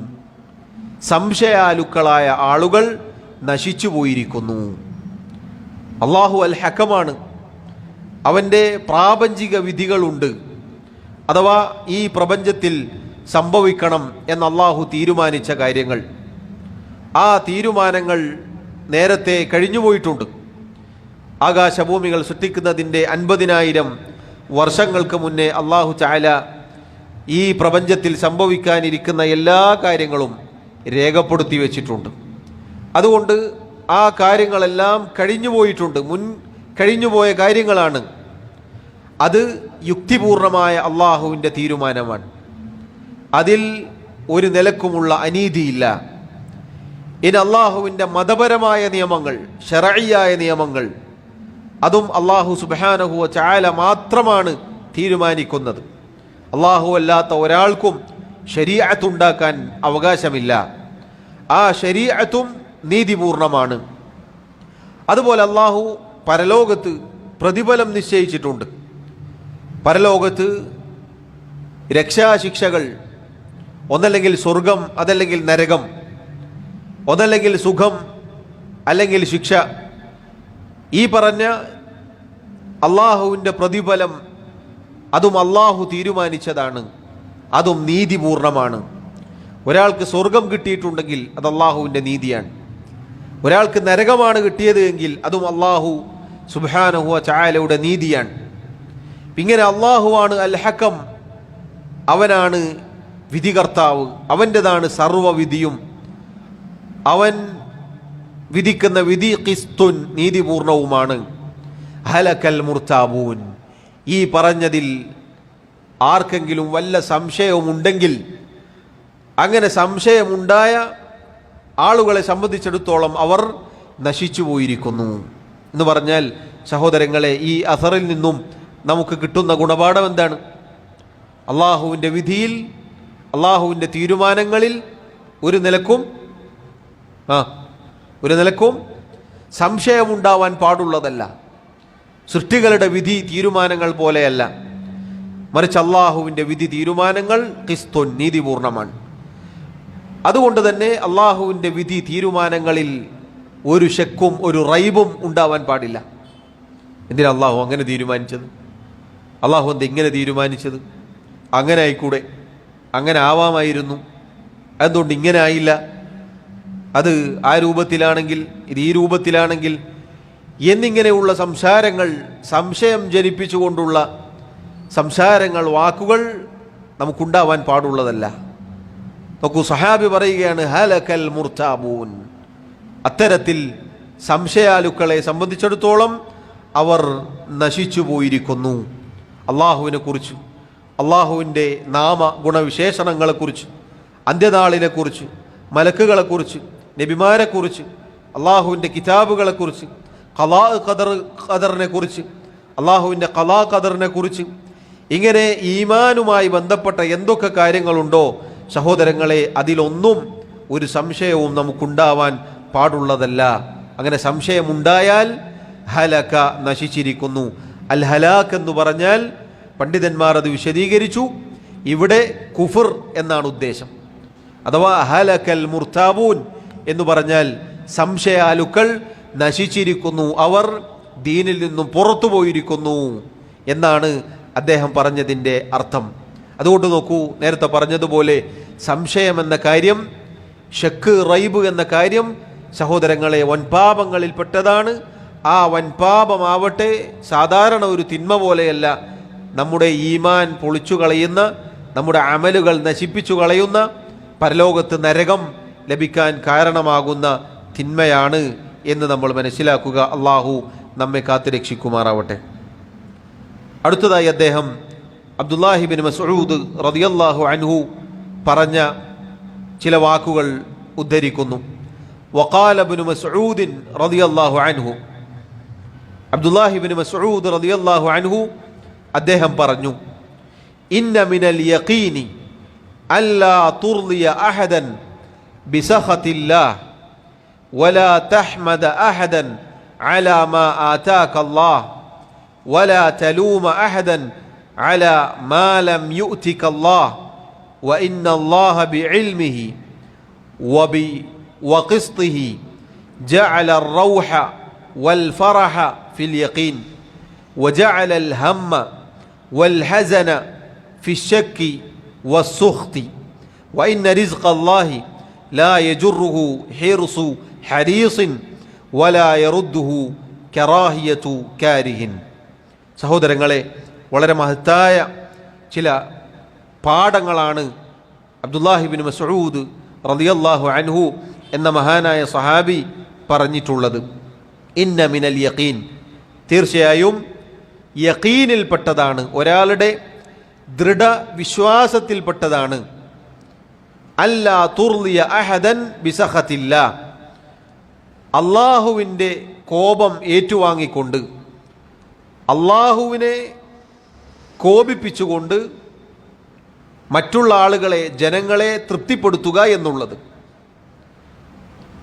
സംശയാലുക്കളായ ആളുകൾ നശിച്ചു പോയിരിക്കുന്നു. അള്ളാഹു അൽ ഹക്കമാണ്. അവൻ്റെ പ്രാപഞ്ചിക വിധികളുണ്ട്. അഥവാ ഈ പ്രപഞ്ചത്തിൽ സംഭവിക്കണം എന്ന് അള്ളാഹു തീരുമാനിച്ച കാര്യങ്ങൾ, ആ തീരുമാനങ്ങൾ നേരത്തെ കഴിഞ്ഞുപോയിട്ടുണ്ട്. ആകാശഭൂമികൾ സൃഷ്ടിക്കുന്നതിൻ്റെ 50,000 വർഷങ്ങൾക്ക് മുന്നേ അള്ളാഹു തആല ഈ പ്രപഞ്ചത്തിൽ സംഭവിക്കാനിരിക്കുന്ന എല്ലാ കാര്യങ്ങളും രേഖപ്പെടുത്തി വച്ചിട്ടുണ്ട്. അതുകൊണ്ട് ആ കാര്യങ്ങളെല്ലാം കഴിഞ്ഞുപോയിട്ടുണ്ട്, കഴിഞ്ഞുപോയ കാര്യങ്ങളാണ്. അത് യുക്തിപൂർണമായ അള്ളാഹുവിൻ്റെ തീരുമാനമാണ്. അതിൽ ഒരു നിലക്കുമുള്ള അനീതിയില്ല. ഇനി അള്ളാഹുവിൻ്റെ മതപരമായ നിയമങ്ങൾ, ശർഈയായ നിയമങ്ങൾ, അതും അള്ളാഹു സുബ്ഹാനഹു വ തആല മാത്രമാണ് തീരുമാനിക്കുന്നത്. അള്ളാഹു അല്ലാത്ത ഒരാൾക്കും ശരീഅത്ത് ഉണ്ടാക്കാൻ അവകാശമില്ല. ആ ശരീഅത്തും നീതിപൂർണമാണ്. അതുപോലെ അള്ളാഹു പരലോകത്ത് പ്രതിഫലം നിശ്ചയിച്ചിട്ടുണ്ട്. പരലോകത്ത് രക്ഷാശിക്ഷകൾ, ഒന്നല്ലെങ്കിൽ സ്വർഗം, അതല്ലെങ്കിൽ നരകം, ഒന്നല്ലെങ്കിൽ സുഖം, അല്ലെങ്കിൽ ശിക്ഷ. ഈ പറഞ്ഞ അള്ളാഹുവിൻ്റെ പ്രതിഫലം അതും അള്ളാഹു തീരുമാനിച്ചതാണ്, അതും നീതിപൂർണമാണ്. ഒരാൾക്ക് സ്വർഗം കിട്ടിയിട്ടുണ്ടെങ്കിൽ അത് അള്ളാഹുവിൻ്റെ നീതിയാണ്. ഒരാൾക്ക് നരകമാണ് കിട്ടിയത് എങ്കിൽ അതും അള്ളാഹു സുബ്ഹാനഹു വ തആലയുടെ നീതിയാണ്. ഇങ്ങനെ അള്ളാഹുവാണ് അൽ ഹക്കം, അവനാണ് വിധികർത്താവ്, അവൻ്റെതാണ് സർവവിധിയും, അവൻ വിധിക്കുന്ന വിധി ഖിസ്തുൻ നീതിപൂർണവുമാണ്. ഹലക്കൽ മുർതാബൂൻ, ഈ പറഞ്ഞതിൽ ആർക്കെങ്കിലും വല്ല സംശയവുമുണ്ടെങ്കിൽ, അങ്ങനെ സംശയമുണ്ടായ ആളുകളെ സംബന്ധിച്ചിടത്തോളം അവർ നശിച്ചു പോയിരിക്കുന്നു എന്ന് പറഞ്ഞാൽ, സഹോദരങ്ങളെ, ഈ അസറിൽ നിന്നും നമുക്ക് കിട്ടുന്ന ഗുണപാഠം എന്താണ്? അള്ളാഹുവിൻ്റെ വിധിയിൽ, അള്ളാഹുവിൻ്റെ തീരുമാനങ്ങളിൽ ഒരു നിലക്കും സംശയമുണ്ടാവാൻ പാടുള്ളതല്ല. സൃഷ്ടികളുടെ വിധി തീരുമാനങ്ങൾ പോലെയല്ല, മറിച്ച് അള്ളാഹുവിൻ്റെ വിധി തീരുമാനങ്ങൾ ഖിസ്തുൻ നീതിപൂർണമാണ്. അതുകൊണ്ട് തന്നെ അള്ളാഹുവിൻ്റെ വിധി തീരുമാനങ്ങളിൽ ഒരു ശക്കും ഒരു റൈബും ഉണ്ടാവാൻ പാടില്ല. എന്തിനാ അള്ളാഹു അങ്ങനെ തീരുമാനിച്ചത്? അള്ളാഹു എന്താ ഇങ്ങനെ തീരുമാനിച്ചത്? അങ്ങനെ ആയിക്കൂടെ? അങ്ങനെ ആവാമായിരുന്നു, എന്തുകൊണ്ട് ഇങ്ങനെ ആയില്ല? അത് ആ രൂപത്തിലാണെങ്കിൽ, ഇത് ഈ രൂപത്തിലാണെങ്കിൽ എന്നിങ്ങനെയുള്ള സംശയം ജനിപ്പിച്ചുകൊണ്ടുള്ള സംസാരങ്ങൾ, വാക്കുകൾ നമുക്കുണ്ടാവാൻ പാടുള്ളതല്ല. നോക്കൂ, സഹാബി പറയുകയാണ് ഹലക്കൽ മുർതാബൂൻ, അത്തരത്തിൽ സംശയാലുക്കളെ സംബന്ധിച്ചിടത്തോളം അവർ നശിച്ചു പോയിരിക്കുന്നു. അള്ളാഹുവിനെ കുറിച്ച്, അള്ളാഹുവിൻ്റെ നാമ ഗുണവിശേഷണങ്ങളെക്കുറിച്ച്, അന്ത്യനാളിനെക്കുറിച്ച്, മലക്കുകളെക്കുറിച്ച്, നബിമാരെക്കുറിച്ച്, അള്ളാഹുവിൻ്റെ കിതാബുകളെക്കുറിച്ച്, ഖദറിനെ കുറിച്ച്, അള്ളാഹുവിൻ്റെ ഖദറിനെ കുറിച്ച്, ഇങ്ങനെ ഈമാനുമായി ബന്ധപ്പെട്ട എന്തൊക്കെ കാര്യങ്ങളുണ്ടോ സഹോദരങ്ങളെ, അതിലൊന്നും ഒരു സംശയവും നമുക്കുണ്ടാവാൻ പാടുള്ളതല്ല. അങ്ങനെ സംശയമുണ്ടായാൽ ഹലക, നശിച്ചിരിക്കുന്നു. അൽ ഹലാക്ക് എന്ന് പറഞ്ഞാൽ പണ്ഡിതന്മാർ അത് വിശദീകരിച്ചു, ഇവിടെ കുഫർ എന്നാണ് ഉദ്ദേശം. അഥവാ ഹലക്കൽ മുർതാബൂൻ എന്ന് പറഞ്ഞാൽ സംശയാലുക്കൾ നശിച്ചിരിക്കുന്നു, അവർ ദീനിൽ നിന്നും പുറത്തു പോയിരിക്കുന്നു എന്നാണ് അദ്ദേഹം പറഞ്ഞതിൻ്റെ അർത്ഥം. അതുകൊണ്ട് നോക്കൂ, നേരത്തെ പറഞ്ഞതുപോലെ സംശയം എന്ന കാര്യം, ഷക്ക് റൈബ് എന്ന കാര്യം സഹോദരങ്ങളെ വൻപാപങ്ങളിൽപ്പെട്ടതാണ്. ആ വൻപാപമാവട്ടെ സാധാരണ ഒരു തിന്മ പോലെയല്ല, നമ്മുടെ ഈമാൻ പൊളിച്ചു കളയുന്ന, നമ്മുടെ അമലുകൾ നശിപ്പിച്ചു കളയുന്ന, പരലോകത്ത് നരകം ലഭിക്കാൻ കാരണമാകുന്ന തിന്മയാണ് എന്ന് നമ്മൾ മനസ്സിലാക്കുക. അള്ളാഹു നമ്മെ കാത്തുരക്ഷിക്കുമാറാവട്ടെ. അടുത്തതായി അദ്ദേഹം അബ്ദുല്ലാഹിബിൻ മസ്ഊദ് റളിയല്ലാഹു അൻഹു പറഞ്ഞ ചില വാക്കുകൾ ഉദ്ധരിക്കുന്നു. വഖാല ഇബ്നു മസ്ഊദ് റളിയല്ലാഹു അൻഹു, അബ്ദുല്ലാഹിബിൻ മസ്ഊദ് റളിയല്ലാഹു അൻഹു അദ്ദേഹം പറഞ്ഞു, ഇന്ന മിനൽ യഖീനി അല്ലാ തുർദിയ അഹദൻ ബിസഖത്തില്ലാഹ് വലാ തഹ്മദ അഹദൻ അലാ മാ ആതാക അല്ലാഹ് വലാ തലൂമ അഹദൻ അലാ മാ ലം യുഅതിക അല്ലാഹ് വഇന്ന അല്ലാഹ ബിഇൽമിഹി വഖിസ്തിഹി ജഅല الروح والفرح في اليقين وجعل الهم والحزن في الشك والسخط وإن رزق الله لا يجره حرص حريص ولا يرده كراهية كاره. സഹോദരങ്ങളെ, വളരെ മഹത്തായ ചില പാഠങ്ങളാണ് അബ്ദുല്ലാഹിബിൻ മസ്ഊദ് റളിയല്ലാഹു അൻഹു എന്ന മഹാനായ സഹാബി പറഞ്ഞിട്ടുള്ളത്. ഇന്ന മിനൽ യഖീൻ, തീർച്ചയായും യഖീനിൽപ്പെട്ടതാണ്, ഒരാളുടെ ദൃഢവിശ്വാസത്തിൽപ്പെട്ടതാണ്, അല്ലാ തുർദിയ അഹദൻ ബിസഖത്തില്ലാ, അള്ളാഹുവിൻ്റെ കോപം ഏറ്റുവാങ്ങിക്കൊണ്ട്, അള്ളാഹുവിനെ കോപിപ്പിച്ചുകൊണ്ട് മറ്റുള്ള ആളുകളെ, ജനങ്ങളെ തൃപ്തിപ്പെടുത്തുക എന്നുള്ളത്.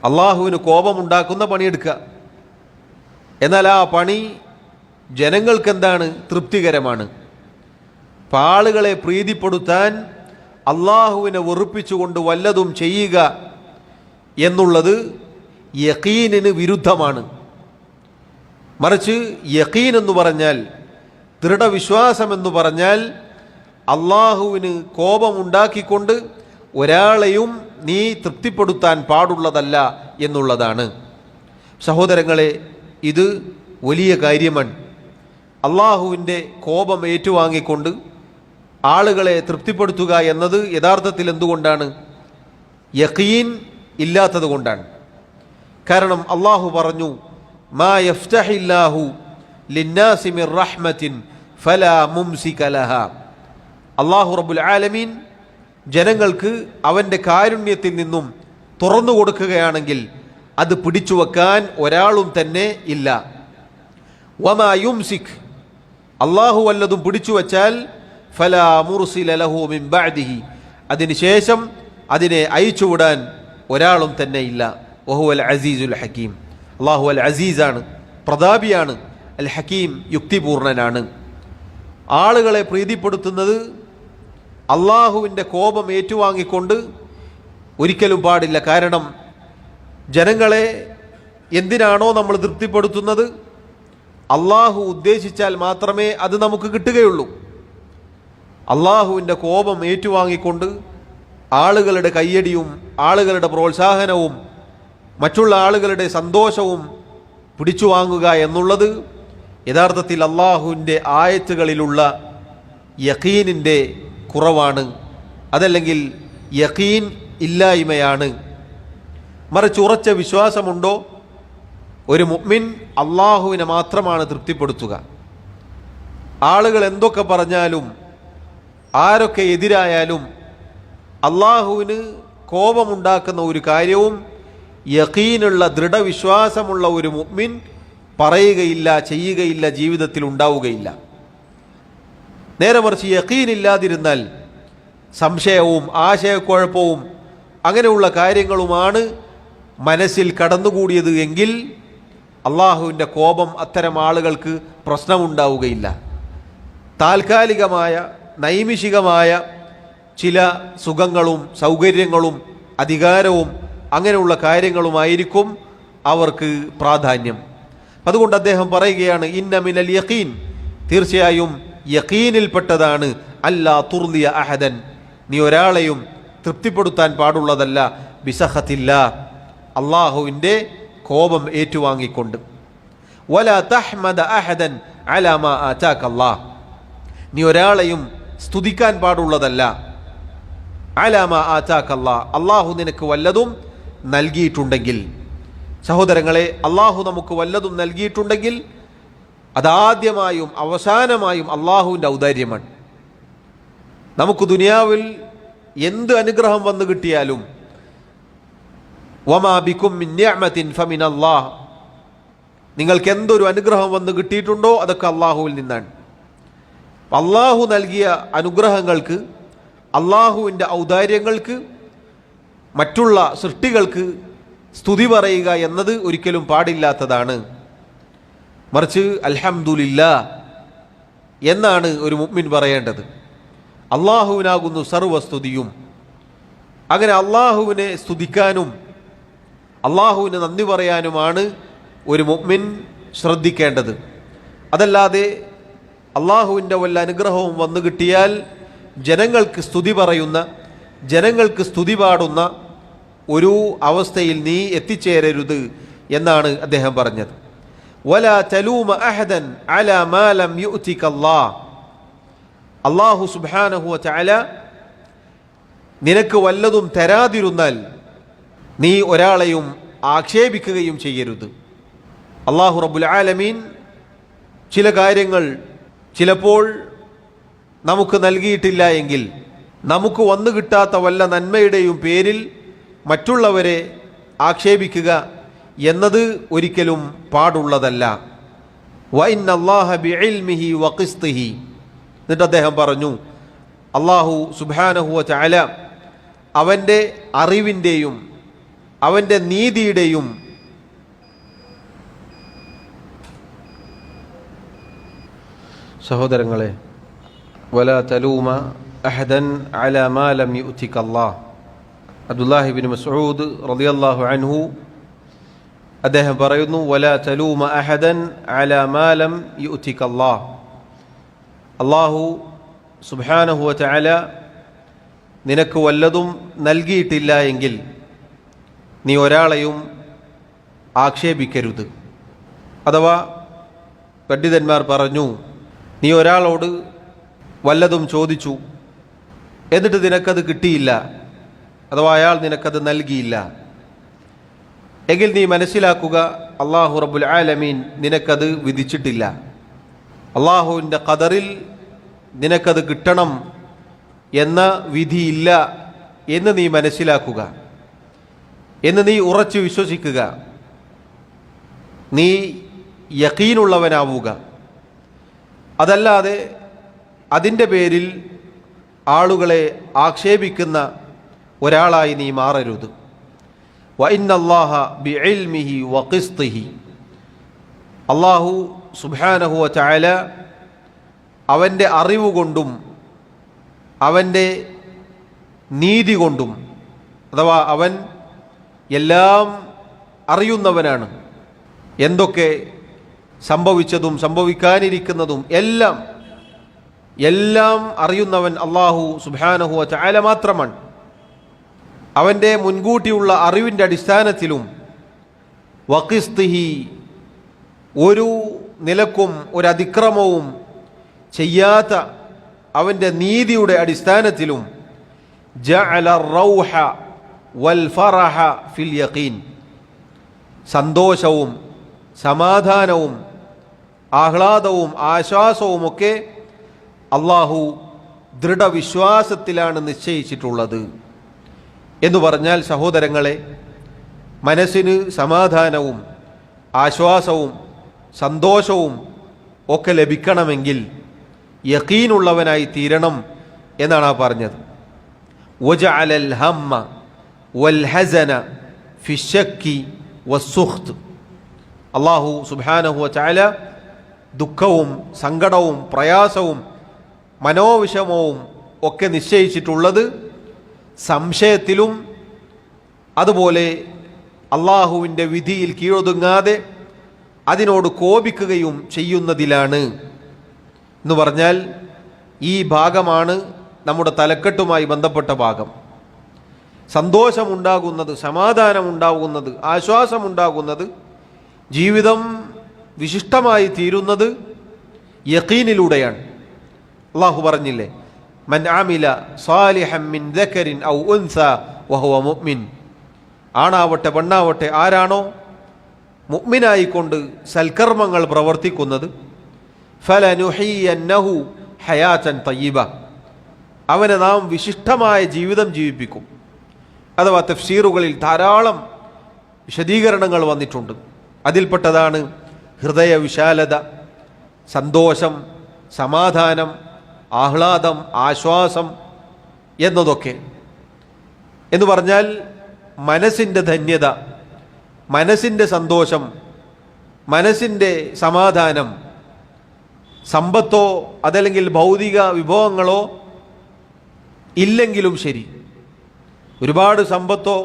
അള്ളാഹുവിന് കോപമുണ്ടാക്കുന്ന പണിയെടുക്കുക, എന്നാൽ ആ പണി ജനങ്ങൾക്കെന്താണ്? തൃപ്തികരമാണ്. ആളുകളെ പ്രീതിപ്പെടുത്താൻ അള്ളാഹുവിനെ വെറുപ്പിച്ചുകൊണ്ട് വല്ലതും ചെയ്യുക എന്നുള്ളത് യഖീനിന് വിരുദ്ധമാണ്. മറിച്ച് യഖീൻ എന്ന് പറഞ്ഞാൽ, ദൃഢവിശ്വാസം എന്ന് പറഞ്ഞാൽ, അള്ളാഹുവിന് കോപമുണ്ടാക്കിക്കൊണ്ട് ഒരാളെയും നീ തൃപ്തിപ്പെടുത്താൻ പാടുള്ളതല്ല എന്നുള്ളതാണ്. സഹോദരങ്ങളെ, ഇത് വലിയ കാര്യമാണ്. അള്ളാഹുവിൻ്റെ കോപം ഏറ്റുവാങ്ങിക്കൊണ്ട് ആളുകളെ തൃപ്തിപ്പെടുത്തുക എന്നത് യഥാർത്ഥത്തിൽ എന്തുകൊണ്ടാണ്? യഖീൻ ഇല്ലാത്തത് കൊണ്ടാണ്. കാരണം അള്ളാഹു പറഞ്ഞു, മാ യഫ്തഹില്ലാഹു ലിന്നാസി മിർ റഹ്മത്തിൻ ഫലാ മുംസിക ലഹാ. അള്ളാഹു റബ്ബുൽ ആലമീൻ ജനങ്ങൾക്ക് അവൻ്റെ കാരുണ്യത്തിൽ നിന്നും തുറന്നു കൊടുക്കുകയാണെങ്കിൽ അത് പിടിച്ചു വെക്കാൻ ഒരാളും തന്നെ ഇല്ല. വമാ യുംസിക്, അള്ളാഹു വല്ലതും പിടിച്ചു വച്ചാൽ ഫലാ മുർസില ലഹു മിൻ ബഅദിഹി, അതിനുശേഷം അതിനെ അയച്ചുവിടാൻ ഒരാളും തന്നെ ഇല്ല. വഹുവൽ അസീസുൽ ഹക്കീം, അള്ളാഹു അൽ അസീസാണ്, പ്രതാപിയാണ്, അൽ ഹക്കീം യുക്തിപൂർണനാണ്. ആളുകളെ പ്രീതിപ്പെടുത്തുന്നത് അള്ളാഹുവിൻ്റെ കോപം ഏറ്റുവാങ്ങിക്കൊണ്ട് ഒരിക്കലും പാടില്ല. കാരണം ജനങ്ങളെ എന്തിനാണോ നമ്മൾ തൃപ്തിപ്പെടുത്തുന്നത്, അള്ളാഹു ഉദ്ദേശിച്ചാൽ മാത്രമേ അത് നമുക്ക് കിട്ടുകയുള്ളൂ. അള്ളാഹുവിൻ്റെ കോപം ഏറ്റുവാങ്ങിക്കൊണ്ട് ആളുകളുടെ കയ്യടിയും ആളുകളുടെ പ്രോത്സാഹനവും മറ്റുള്ള ആളുകളുടെ സന്തോഷവും പിടിച്ചു വാങ്ങുക എന്നുള്ളത് യഥാർത്ഥത്തിൽ അള്ളാഹുവിൻ്റെ ആയത്തുകളിലുള്ള യഖീനിൻ്റെ കുറവാണ്, അതല്ലെങ്കിൽ യഖീൻ ഇല്ലായ്മയാണ്. മറിച്ച് ഉറച്ച വിശ്വാസമുണ്ടോ, ഒരു മുഅ്മിൻ അള്ളാഹുവിനെ മാത്രമാണ് തൃപ്തിപ്പെടുത്തുക. ആളുകൾ എന്തൊക്കെ പറഞ്ഞാലും ആരൊക്കെ എതിരായാലും അള്ളാഹുവിന് കോപമുണ്ടാക്കുന്ന ഒരു കാര്യവും യഖീനുള്ള ദൃഢവിശ്വാസമുള്ള ഒരു മുഅ്മിൻ പറയുകയില്ല, ചെയ്യുകയില്ല, ജീവിതത്തിൽ ഉണ്ടാവുകയില്ല. നേരെ മറിച്ച് യഖീൻ ഇല്ലാതിരുന്നാൽ സംശയവും ആശയക്കുഴപ്പവും അങ്ങനെയുള്ള കാര്യങ്ങളുമാണ് മനസ്സിൽ കടന്നുകൂടിയത് എങ്കിൽ അള്ളാഹുവിൻ്റെ കോപം അത്തരം ആളുകൾക്ക് പ്രശ്നമുണ്ടാവുകയില്ല. താൽക്കാലികമായ നൈമിഷികമായ ചില സുഖങ്ങളും സൗകര്യങ്ങളും അധികാരവും അങ്ങനെയുള്ള കാര്യങ്ങളുമായിരിക്കും അവർക്ക് പ്രാധാന്യം. അതുകൊണ്ട് അദ്ദേഹം പറയുകയാണ്, ഇന്ന മിനൽ യഖീൻ, തീർച്ചയായും യഖീനിൽപ്പെട്ടതാണ് അല്ലാ തുർദിയ അഹദൻ, നീ ഒരാളെയും തൃപ്തിപ്പെടുത്താൻ പാടുള്ളതല്ല, ബിസഖത്തില്ല, അള്ളാഹുവിൻ്റെ കോപം ഏറ്റുവാങ്ങിക്കൊണ്ട്. വലാ തഹ്മദ അഹദൻ അലാ മാ ആതാക അല്ലാഹ്, നീ ഒരാളെയും സ്തുതിക്കാൻ പാടുള്ളതല്ല, അലാ മാ ആതാക അല്ലാഹ്, അള്ളാഹു നിനക്ക് വല്ലതും നൽകിയിട്ടുണ്ടെങ്കിൽ. സഹോദരങ്ങളെ, അള്ളാഹു നമുക്ക് വല്ലതും നൽകിയിട്ടുണ്ടെങ്കിൽ അതാദ്യമായും അവസാനമായും അള്ളാഹുവിൻ്റെ ഔദാര്യമാണ്. നമുക്ക് ദുനിയാവിൽ എന്ത് അനുഗ്രഹം വന്നു കിട്ടിയാലും വമാ ബികും മിൻ നിഅമത്തിൻ ഫമിനല്ലാഹ്, നിങ്ങൾക്ക് എന്തൊരു അനുഗ്രഹം വന്നു കിട്ടിയിട്ടുണ്ടോ അതൊക്കെ അള്ളാഹുവിൽ നിന്നാണ്. അള്ളാഹു നൽകിയ അനുഗ്രഹങ്ങൾക്ക്, അള്ളാഹുവിൻ്റെ ഔദാര്യങ്ങൾക്ക് മറ്റുള്ള സൃഷ്ടികൾക്ക് സ്തുതി പറയുക എന്നത് ഒരിക്കലും പാടില്ലാത്തതാണ്. മറിച്ച് അൽഹംദുലില്ലാ എന്നാണ് ഒരു മുഅ്മിൻ പറയേണ്ടത്. അള്ളാഹുവിനാകുന്നു സർവസ്തുതിയും. അങ്ങനെ അള്ളാഹുവിനെ സ്തുതിക്കാനും അള്ളാഹുവിന് നന്ദി പറയാനുമാണ് ഒരു മുഅ്മിൻ ശ്രദ്ധിക്കേണ്ടത്. അതല്ലാതെ അള്ളാഹുവിൻ്റെ വല്ല അനുഗ്രഹവും വന്നു കിട്ടിയാൽ ജനങ്ങൾക്ക് സ്തുതി പറയുന്ന, ജനങ്ങൾക്ക് സ്തുതി പാടുന്ന ഒരു അവസ്ഥയിൽ നീ എത്തിച്ചേരരുത് എന്നാണ് അദ്ദേഹം പറഞ്ഞത്. വലാ തലൂമ അഹദൻ അലാ മാ ലം യുഅ്തിക അല്ലാഹ്, അല്ലാഹു സുബ്ഹാനഹു വ തആല നിനക്ക് വല്ലതും തരാതിരുന്നാൽ നീ ഒരാളെയും ആക്ഷേപിക്കുകയും ചെയ്യരുത്. അല്ലാഹു റബ്ബുൽ ആലമീൻ ചില കാര്യങ്ങൾ ചിലപ്പോൾ നമുക്ക് നൽകിയിട്ടില്ല എങ്കിൽ നമുക്ക് വന്നു കിട്ടാത്ത വല്ല നന്മയുടെയും പേരിൽ മറ്റുള്ളവരെ ആക്ഷേപിക്കുക എന്നത് ഒരിക്കലും പാടുള്ളതല്ല. വഇന്നല്ലാഹ ബിഇൽമിഹി വഖിസ്തിഹി, എന്നിട്ട് അദ്ദേഹം പറഞ്ഞു, അല്ലാഹു സുബ്ഹാനഹു വ തആല അവൻ്റെ അറിവിൻ്റെയും അവൻ്റെ നീതിയുടെയും സഹോദരങ്ങളെ, വലാ തലൂമ അഹദൻ അലാ മാ ലം യുഅ്തിക അല്ലാഹ്, അബ്ദുല്ലാഹി ഇബ്നു മസ്ഊദ് റളിയല്ലാഹു അൻഹു അദ്ദേഹം പറയുന്നു, വലാ തലൂമ അഹദൻ അലാ മാ ലം യുഅ്തിക അല്ലാഹ്, അല്ലാഹു സുബ്ഹാനഹു വ തആല നിനക്ക് വല്ലതും നൽകിയിട്ടില്ല എങ്കിൽ നീ ഒരാളെയും ആക്ഷേപിക്കരുത്. അഥവാ പണ്ഡിതന്മാർ പറഞ്ഞു, നീ ഒരാളോട് വല്ലതും ചോദിച്ചു, എന്നിട്ട് നിനക്കത് കിട്ടിയില്ല, അഥവാ അയാൾ നിനക്കത് നൽകിയില്ല എങ്കിൽ നീ മനസ്സിലാക്കുക, അള്ളാഹു റബ്ബുൽ ആലമീൻ നിനക്കത് വിധിച്ചിട്ടില്ല. അള്ളാഹുവിൻ്റെ ഖദറിൽ നിനക്കത് കിട്ടണം എന്ന വിധിയില്ല എന്ന് നീ മനസ്സിലാക്കുക, എന്ന് നീ ഉറച്ചു വിശ്വസിക്കുക. നീ യഖീനുള്ളവനാവുക. അതല്ലാതെ അതിൻ്റെ പേരിൽ ആളുകളെ ആക്ഷേപിക്കുന്ന ഒരാളായി നീ മാറരുത്. വഇന്നല്ലാഹ ബിഇൽമിഹി വഖിസ്തിഹി, അല്ലാഹു സുബ്ഹാനഹു വതആല അവൻ്റെ അറിവ് കൊണ്ടും അവൻ്റെ നീതി കൊണ്ടും, അഥവാ അവൻ എല്ലാം അറിയുന്നവനാണ്. എന്തൊക്കെ സംഭവിച്ചതും സംഭവിക്കാനിരിക്കുന്നതും എല്ലാം അറിയുന്നവൻ അല്ലാഹു സുബ്ഹാനഹു വതആല മാത്രമാണ്. അവൻ്റെ മുൻകൂട്ടിയുള്ള അറിവിൻ്റെ അടിസ്ഥാനത്തിലും വഖിസ്തിഹി, ഒരു നിലക്കും ഒരു അതിക്രമവും ചെയ്യാത്ത അവൻ്റെ നീതിയുടെ അടിസ്ഥാനത്തിലും ജഅല റൗഹ വൽ ഫറഹ ഫിൽ യഖീൻ, സന്തോഷവും സമാധാനവും ആഹ്ലാദവും ആശ്വാസവുമൊക്കെ അല്ലാഹു ദൃഢവിശ്വാസത്തിലാണ് നിശ്ചയിച്ചിട്ടുള്ളത് എന്ന് പറഞ്ഞാൽ, സഹോദരങ്ങളെ, മനസ്സിന് സമാധാനവും ആശ്വാസവും സന്തോഷവും ഒക്കെ ലഭിക്കണമെങ്കിൽ യഖീനുള്ളവനായി തീരണം എന്നാണ് ആ പറഞ്ഞത്. വജഅലൽ ഹമ്മ വൽ ഹസന ഫിശ്ശക്കി വസ്സുഖ്ത്, അല്ലാഹു സുബ്ഹാനഹു വതആല ദുഃഖവും സങ്കടവും പ്രയാസവും മനോവിഷമവും ഒക്കെ നിശ്ചയിച്ചിട്ടുള്ളത് സംശയത്തിലും അതുപോലെ അള്ളാഹുവിൻ്റെ വിധിയിൽ കീഴൊതുങ്ങാതെ അതിനോട് കോപിക്കുകയും ചെയ്യുന്നതിലാണ് എന്ന് പറഞ്ഞാൽ, ഈ ഭാഗമാണ് നമ്മുടെ തലക്കെട്ടുമായി ബന്ധപ്പെട്ട ഭാഗം. സന്തോഷമുണ്ടാകുന്നത്, സമാധാനമുണ്ടാകുന്നത്, ആശ്വാസമുണ്ടാകുന്നത്, ജീവിതം വിശിഷ്ടമായി തീരുന്നത് യഖീനിലൂടെയാണ്. അള്ളാഹു പറഞ്ഞില്ലേ, മൻ ആമില സാലിഹൻ മിൻ ദക്കരിൻ ഔ ഉൻസ വഹുവ മുഅ്മിൻ, ആണാവട്ടെ പെണ്ണാവട്ടെ ആരാണോ മുഅ്മിനായിക്കൊണ്ട് സൽക്കർമ്മങ്ങൾ പ്രവർത്തിക്കുന്നത്, ഫലനുഹിയന്നഹു ഹയാതൻ തയ്യിബ, അവനെ നാം വിശിഷ്ടമായ ജീവിതം ജീവിപ്പിക്കും. അഥവാ തഫ്സീറുകളിൽ ധാരാളം വിശദീകരണങ്ങൾ വന്നിട്ടുണ്ട്. അതിൽപ്പെട്ടതാണ് ഹൃദയ വിശാലത, സന്തോഷം, സമാധാനം, ആഹ്ലാദം, ആശ്വാസം എന്നതൊക്കെ. എന്ന് പറഞ്ഞാൽ മനസ്സിൻ്റെ ധന്യത, മനസ്സിൻ്റെ സന്തോഷം, മനസ്സിൻ്റെ സമാധാനം, സമ്പത്തോ അതല്ലെങ്കിൽ ഭൗതിക വിഭവങ്ങളോ ഇല്ലെങ്കിലും ശരി, ഒരുപാട് സമ്പത്തോ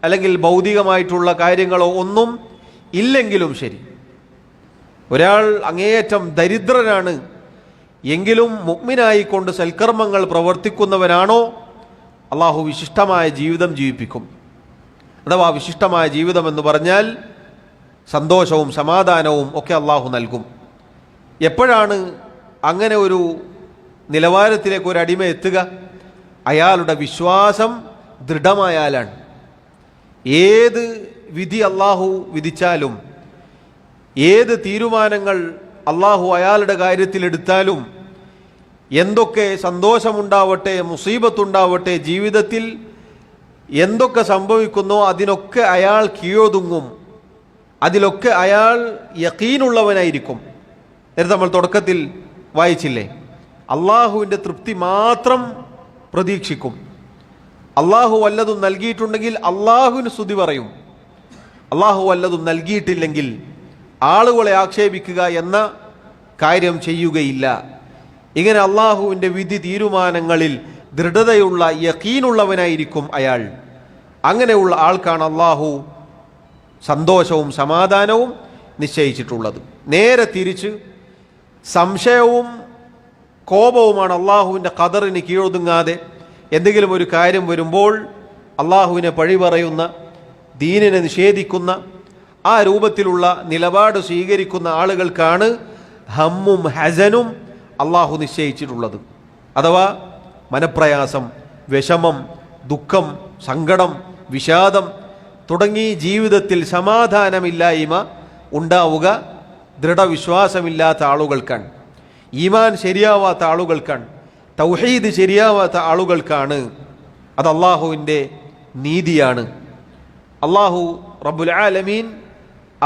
അല്ലെങ്കിൽ ഭൗതികമായിട്ടുള്ള കാര്യങ്ങളോ ഒന്നും ഇല്ലെങ്കിലും ശരി, ഒരാൾ അങ്ങേയറ്റം ദരിദ്രനാണ് എങ്കിലും മുഅ്മിനായിക്കൊണ്ട് സൽക്കർമ്മങ്ങൾ പ്രവർത്തിക്കുന്നവനാണോ, അള്ളാഹു വിശിഷ്ടമായ ജീവിതം ജീവിപ്പിക്കും. അഥവാ വിശിഷ്ടമായ ജീവിതം എന്ന് പറഞ്ഞാൽ സന്തോഷവും സമാധാനവും ഒക്കെ അള്ളാഹു നൽകും. എപ്പോഴാണ് അങ്ങനെ ഒരു നിലവാരത്തിലേക്ക് ഒരു അടിമ എത്തുക? അയാളുടെ വിശ്വാസം ദൃഢമായാലാണ്. ഏത് വിധി അള്ളാഹു വിധിച്ചാലും, ഏത് തീരുമാനങ്ങൾ അള്ളാഹു അയാളുടെ കാര്യത്തിൽ എടുത്താലും, എന്തൊക്കെ സന്തോഷമുണ്ടാവട്ടെ മുസീബത്തുണ്ടാവട്ടെ, ജീവിതത്തിൽ എന്തൊക്കെ സംഭവിക്കുന്നോ അതിനൊക്കെ അയാൾ കീഴൊതുങ്ങും, അതിലൊക്കെ അയാൾ യഖീനുള്ളവനായിരിക്കും. നേരത്തെ നമ്മൾ തുടക്കത്തിൽ വായിച്ചില്ലേ, അള്ളാഹുവിൻ്റെ തൃപ്തി മാത്രം പ്രതീക്ഷിക്കും. അള്ളാഹു വല്ലതും നൽകിയിട്ടുണ്ടെങ്കിൽ അള്ളാഹുവിന് സ്തുതി പറയും. അള്ളാഹു വല്ലതും നൽകിയിട്ടില്ലെങ്കിൽ ആളുകളെ ആക്ഷേപിക്കുക എന്ന കാര്യം ചെയ്യുകയില്ല. ഇങ്ങനെ അള്ളാഹുവിൻ്റെ വിധി തീരുമാനങ്ങളിൽ ദൃഢതയുള്ള യഖീനുള്ളവനായിരിക്കും അയാൾ. അങ്ങനെയുള്ള ആൾക്കാണ് അള്ളാഹു സന്തോഷവും സമാധാനവും നിശ്ചയിച്ചിട്ടുള്ളത്. നേരെ തിരിച്ച് സംശയവും കോപവുമാണ് അള്ളാഹുവിൻ്റെ ഖദറിന് കീഴൊതുങ്ങാതെ എന്തെങ്കിലും ഒരു കാര്യം വരുമ്പോൾ അള്ളാഹുവിനെ പഴി പറയുന്ന, ദീനിനെ നിഷേധിക്കുന്ന, ആ രൂപത്തിലുള്ള നിലപാട് സ്വീകരിക്കുന്ന ആളുകൾക്കാണ് ഹമ്മും ഹസനും അള്ളാഹു നിശ്ചയിച്ചിട്ടുള്ളത്. അഥവാ മനപ്രയാസം, വിഷമം, ദുഃഖം, സങ്കടം, വിഷാദം തുടങ്ങി ജീവിതത്തിൽ സമാധാനമില്ലായ്മ ഉണ്ടാവുക ദൃഢവിശ്വാസമില്ലാത്ത ആളുകൾക്കാണ്, ഈമാൻ ശരിയാവാത്ത ആളുകൾക്കാണ്, തൗഹീദ് ശരിയാവാത്ത ആളുകൾക്കാണ്. അത് അള്ളാഹുവിൻ്റെ നീതിയാണ്. അള്ളാഹു റബ്ബുൽ ആലമീൻ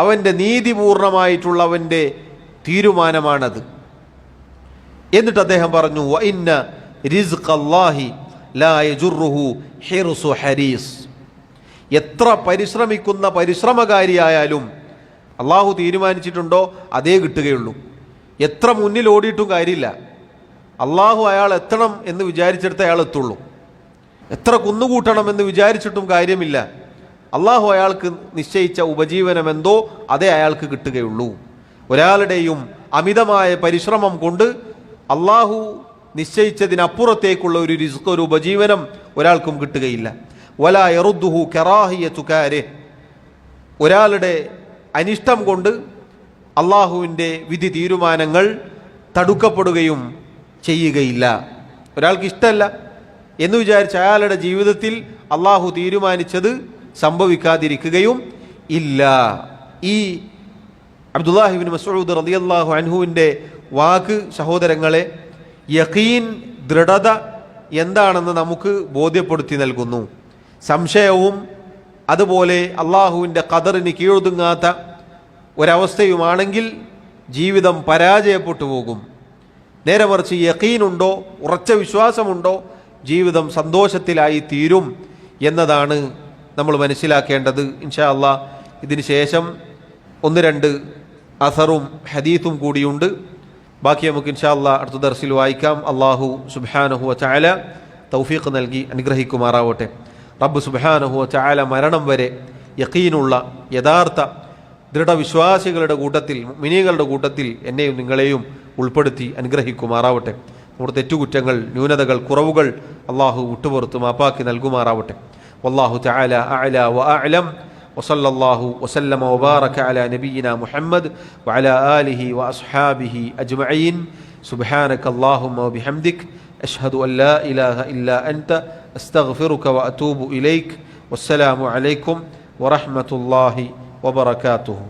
അവൻ്റെ നീതിപൂർണമായിട്ടുള്ള അവൻ്റെ തീരുമാനമാണത്. എന്നിട്ട് അദ്ദേഹം പറഞ്ഞു, വ ഇന്ന റിസ്ഖല്ലാഹി ലാ യജുറുഹു ഹിർസു ഹരീസ്. എത്ര പരിശ്രമിക്കുന്ന പരിശ്രമകാരിയായാലും അള്ളാഹു തീരുമാനിച്ചിട്ടുണ്ടോ അതേ കിട്ടുകയുള്ളൂ. എത്ര മുന്നിൽ ഓടിയിട്ടും കാര്യമില്ല. അള്ളാഹു അയാൾ എത്തണം എന്ന് വിചാരിച്ചിടത്ത് അയാൾ എത്തുള്ളൂ. എത്ര കുന്നുകൂട്ടണം എന്ന് വിചാരിച്ചിട്ടും കാര്യമില്ല. അള്ളാഹു അയാൾക്ക് നിശ്ചയിച്ച ഉപജീവനം എന്തോ അതേ അയാൾക്ക് കിട്ടുകയുള്ളൂ. ഒരാളുടെയും അമിതമായ പരിശ്രമം കൊണ്ട് അള്ളാഹു നിശ്ചയിച്ചതിനപ്പുറത്തേക്കുള്ള ഒരു റിസ്ക്, ഒരു ഉപജീവനം ഒരാൾക്കും കിട്ടുകയില്ല. വലാ യറുദ്ദുഹു കറാഹിയതു കാരിഹ്. ഒരാളുടെ അനിഷ്ടം കൊണ്ട് അള്ളാഹുവിൻ്റെ വിധി തീരുമാനങ്ങൾ തടുക്കപ്പെടുകയും ചെയ്യുകയില്ല. ഒരാൾക്ക് ഇഷ്ടമല്ല എന്ന് വിചാരിച്ച് അയാളുടെ ജീവിതത്തിൽ അള്ളാഹു തീരുമാനിച്ചത് സംഭവിക്കാതിരിക്കുകയും ഇല്ല. ഈ അബ്ദുല്ലാഹി ഇബ്നു മസ്ഊദ് റളിയല്ലാഹു അൻഹുവിൻ്റെ വാക്ക് സഹോദരങ്ങളെ, യഖീൻ, ദൃഢത എന്താണെന്ന് നമുക്ക് ബോധ്യപ്പെടുത്തി നൽകുന്നു. സംശയവും അതുപോലെ അള്ളാഹുവിൻ്റെ ഖദറിന് കീഴൊതുങ്ങാത്ത ഒരവസ്ഥയുമാണെങ്കിൽ ജീവിതം പരാജയപ്പെട്ടു പോകും. നേരെ മറിച്ച് യഖീനുണ്ടോ, ഉറച്ച വിശ്വാസമുണ്ടോ, ജീവിതം സന്തോഷത്തിലായി തീരും എന്നതാണ് നമ്മൾ മനസ്സിലാക്കേണ്ടത്. ഇൻഷാ അള്ളാഹ് ഇതിന് ശേഷം 1-2 അസറും ഹദീത്തും കൂടിയുണ്ട്. ബാക്കി നമുക്ക് ഇൻഷാ അള്ളാഹ് അടുത്ത ദർസിൽ വായിക്കാം. അള്ളാഹു സുബ്ഹാനഹു വ തആല തൗഫീഖ് നൽകി അനുഗ്രഹിക്കുമാറാവട്ടെ. റബ്ബ് സുബ്ഹാനഹു വ തആല മരണം വരെ യഖീനുള്ള യഥാർത്ഥ ദൃഢവിശ്വാസികളുടെ കൂട്ടത്തിൽ, മുഅ്മിനീങ്ങളുടെ കൂട്ടത്തിൽ എന്നെയും നിങ്ങളെയും ഉൾപ്പെടുത്തി അനുഗ്രഹിക്കുമാറാവട്ടെ. നമ്മുടെ തെറ്റുകുറ്റങ്ങൾ, ന്യൂനതകൾ, കുറവുകൾ അള്ളാഹു വിട്ടുപുറത്ത് മാപ്പാക്കി നൽകുമാറാവട്ടെ. വല്ലാഹു തആല അഅല വ അഅലം. വസല്ലല്ലാഹു വസല്ലമ വബാറക അലാ നബിയിനാ മുഹമ്മദ് വഅലാ ആലിഹി വഅസ്ഹാബിഹി അജ്മഈൻ. സുബ്ഹാനക അല്ലാഹുമ്മ വബിഹംദിക് അഷ്ഹദു അൻ ലാ ഇലാഹ ഇല്ലാ അൻത അസ്തഗ്ഫിറുക വഅതൂബു ഇലൈക്. വസ്സലാമു അലൈക്കും വറഹ്മത്തുള്ളാഹി വബറകാതുഹു.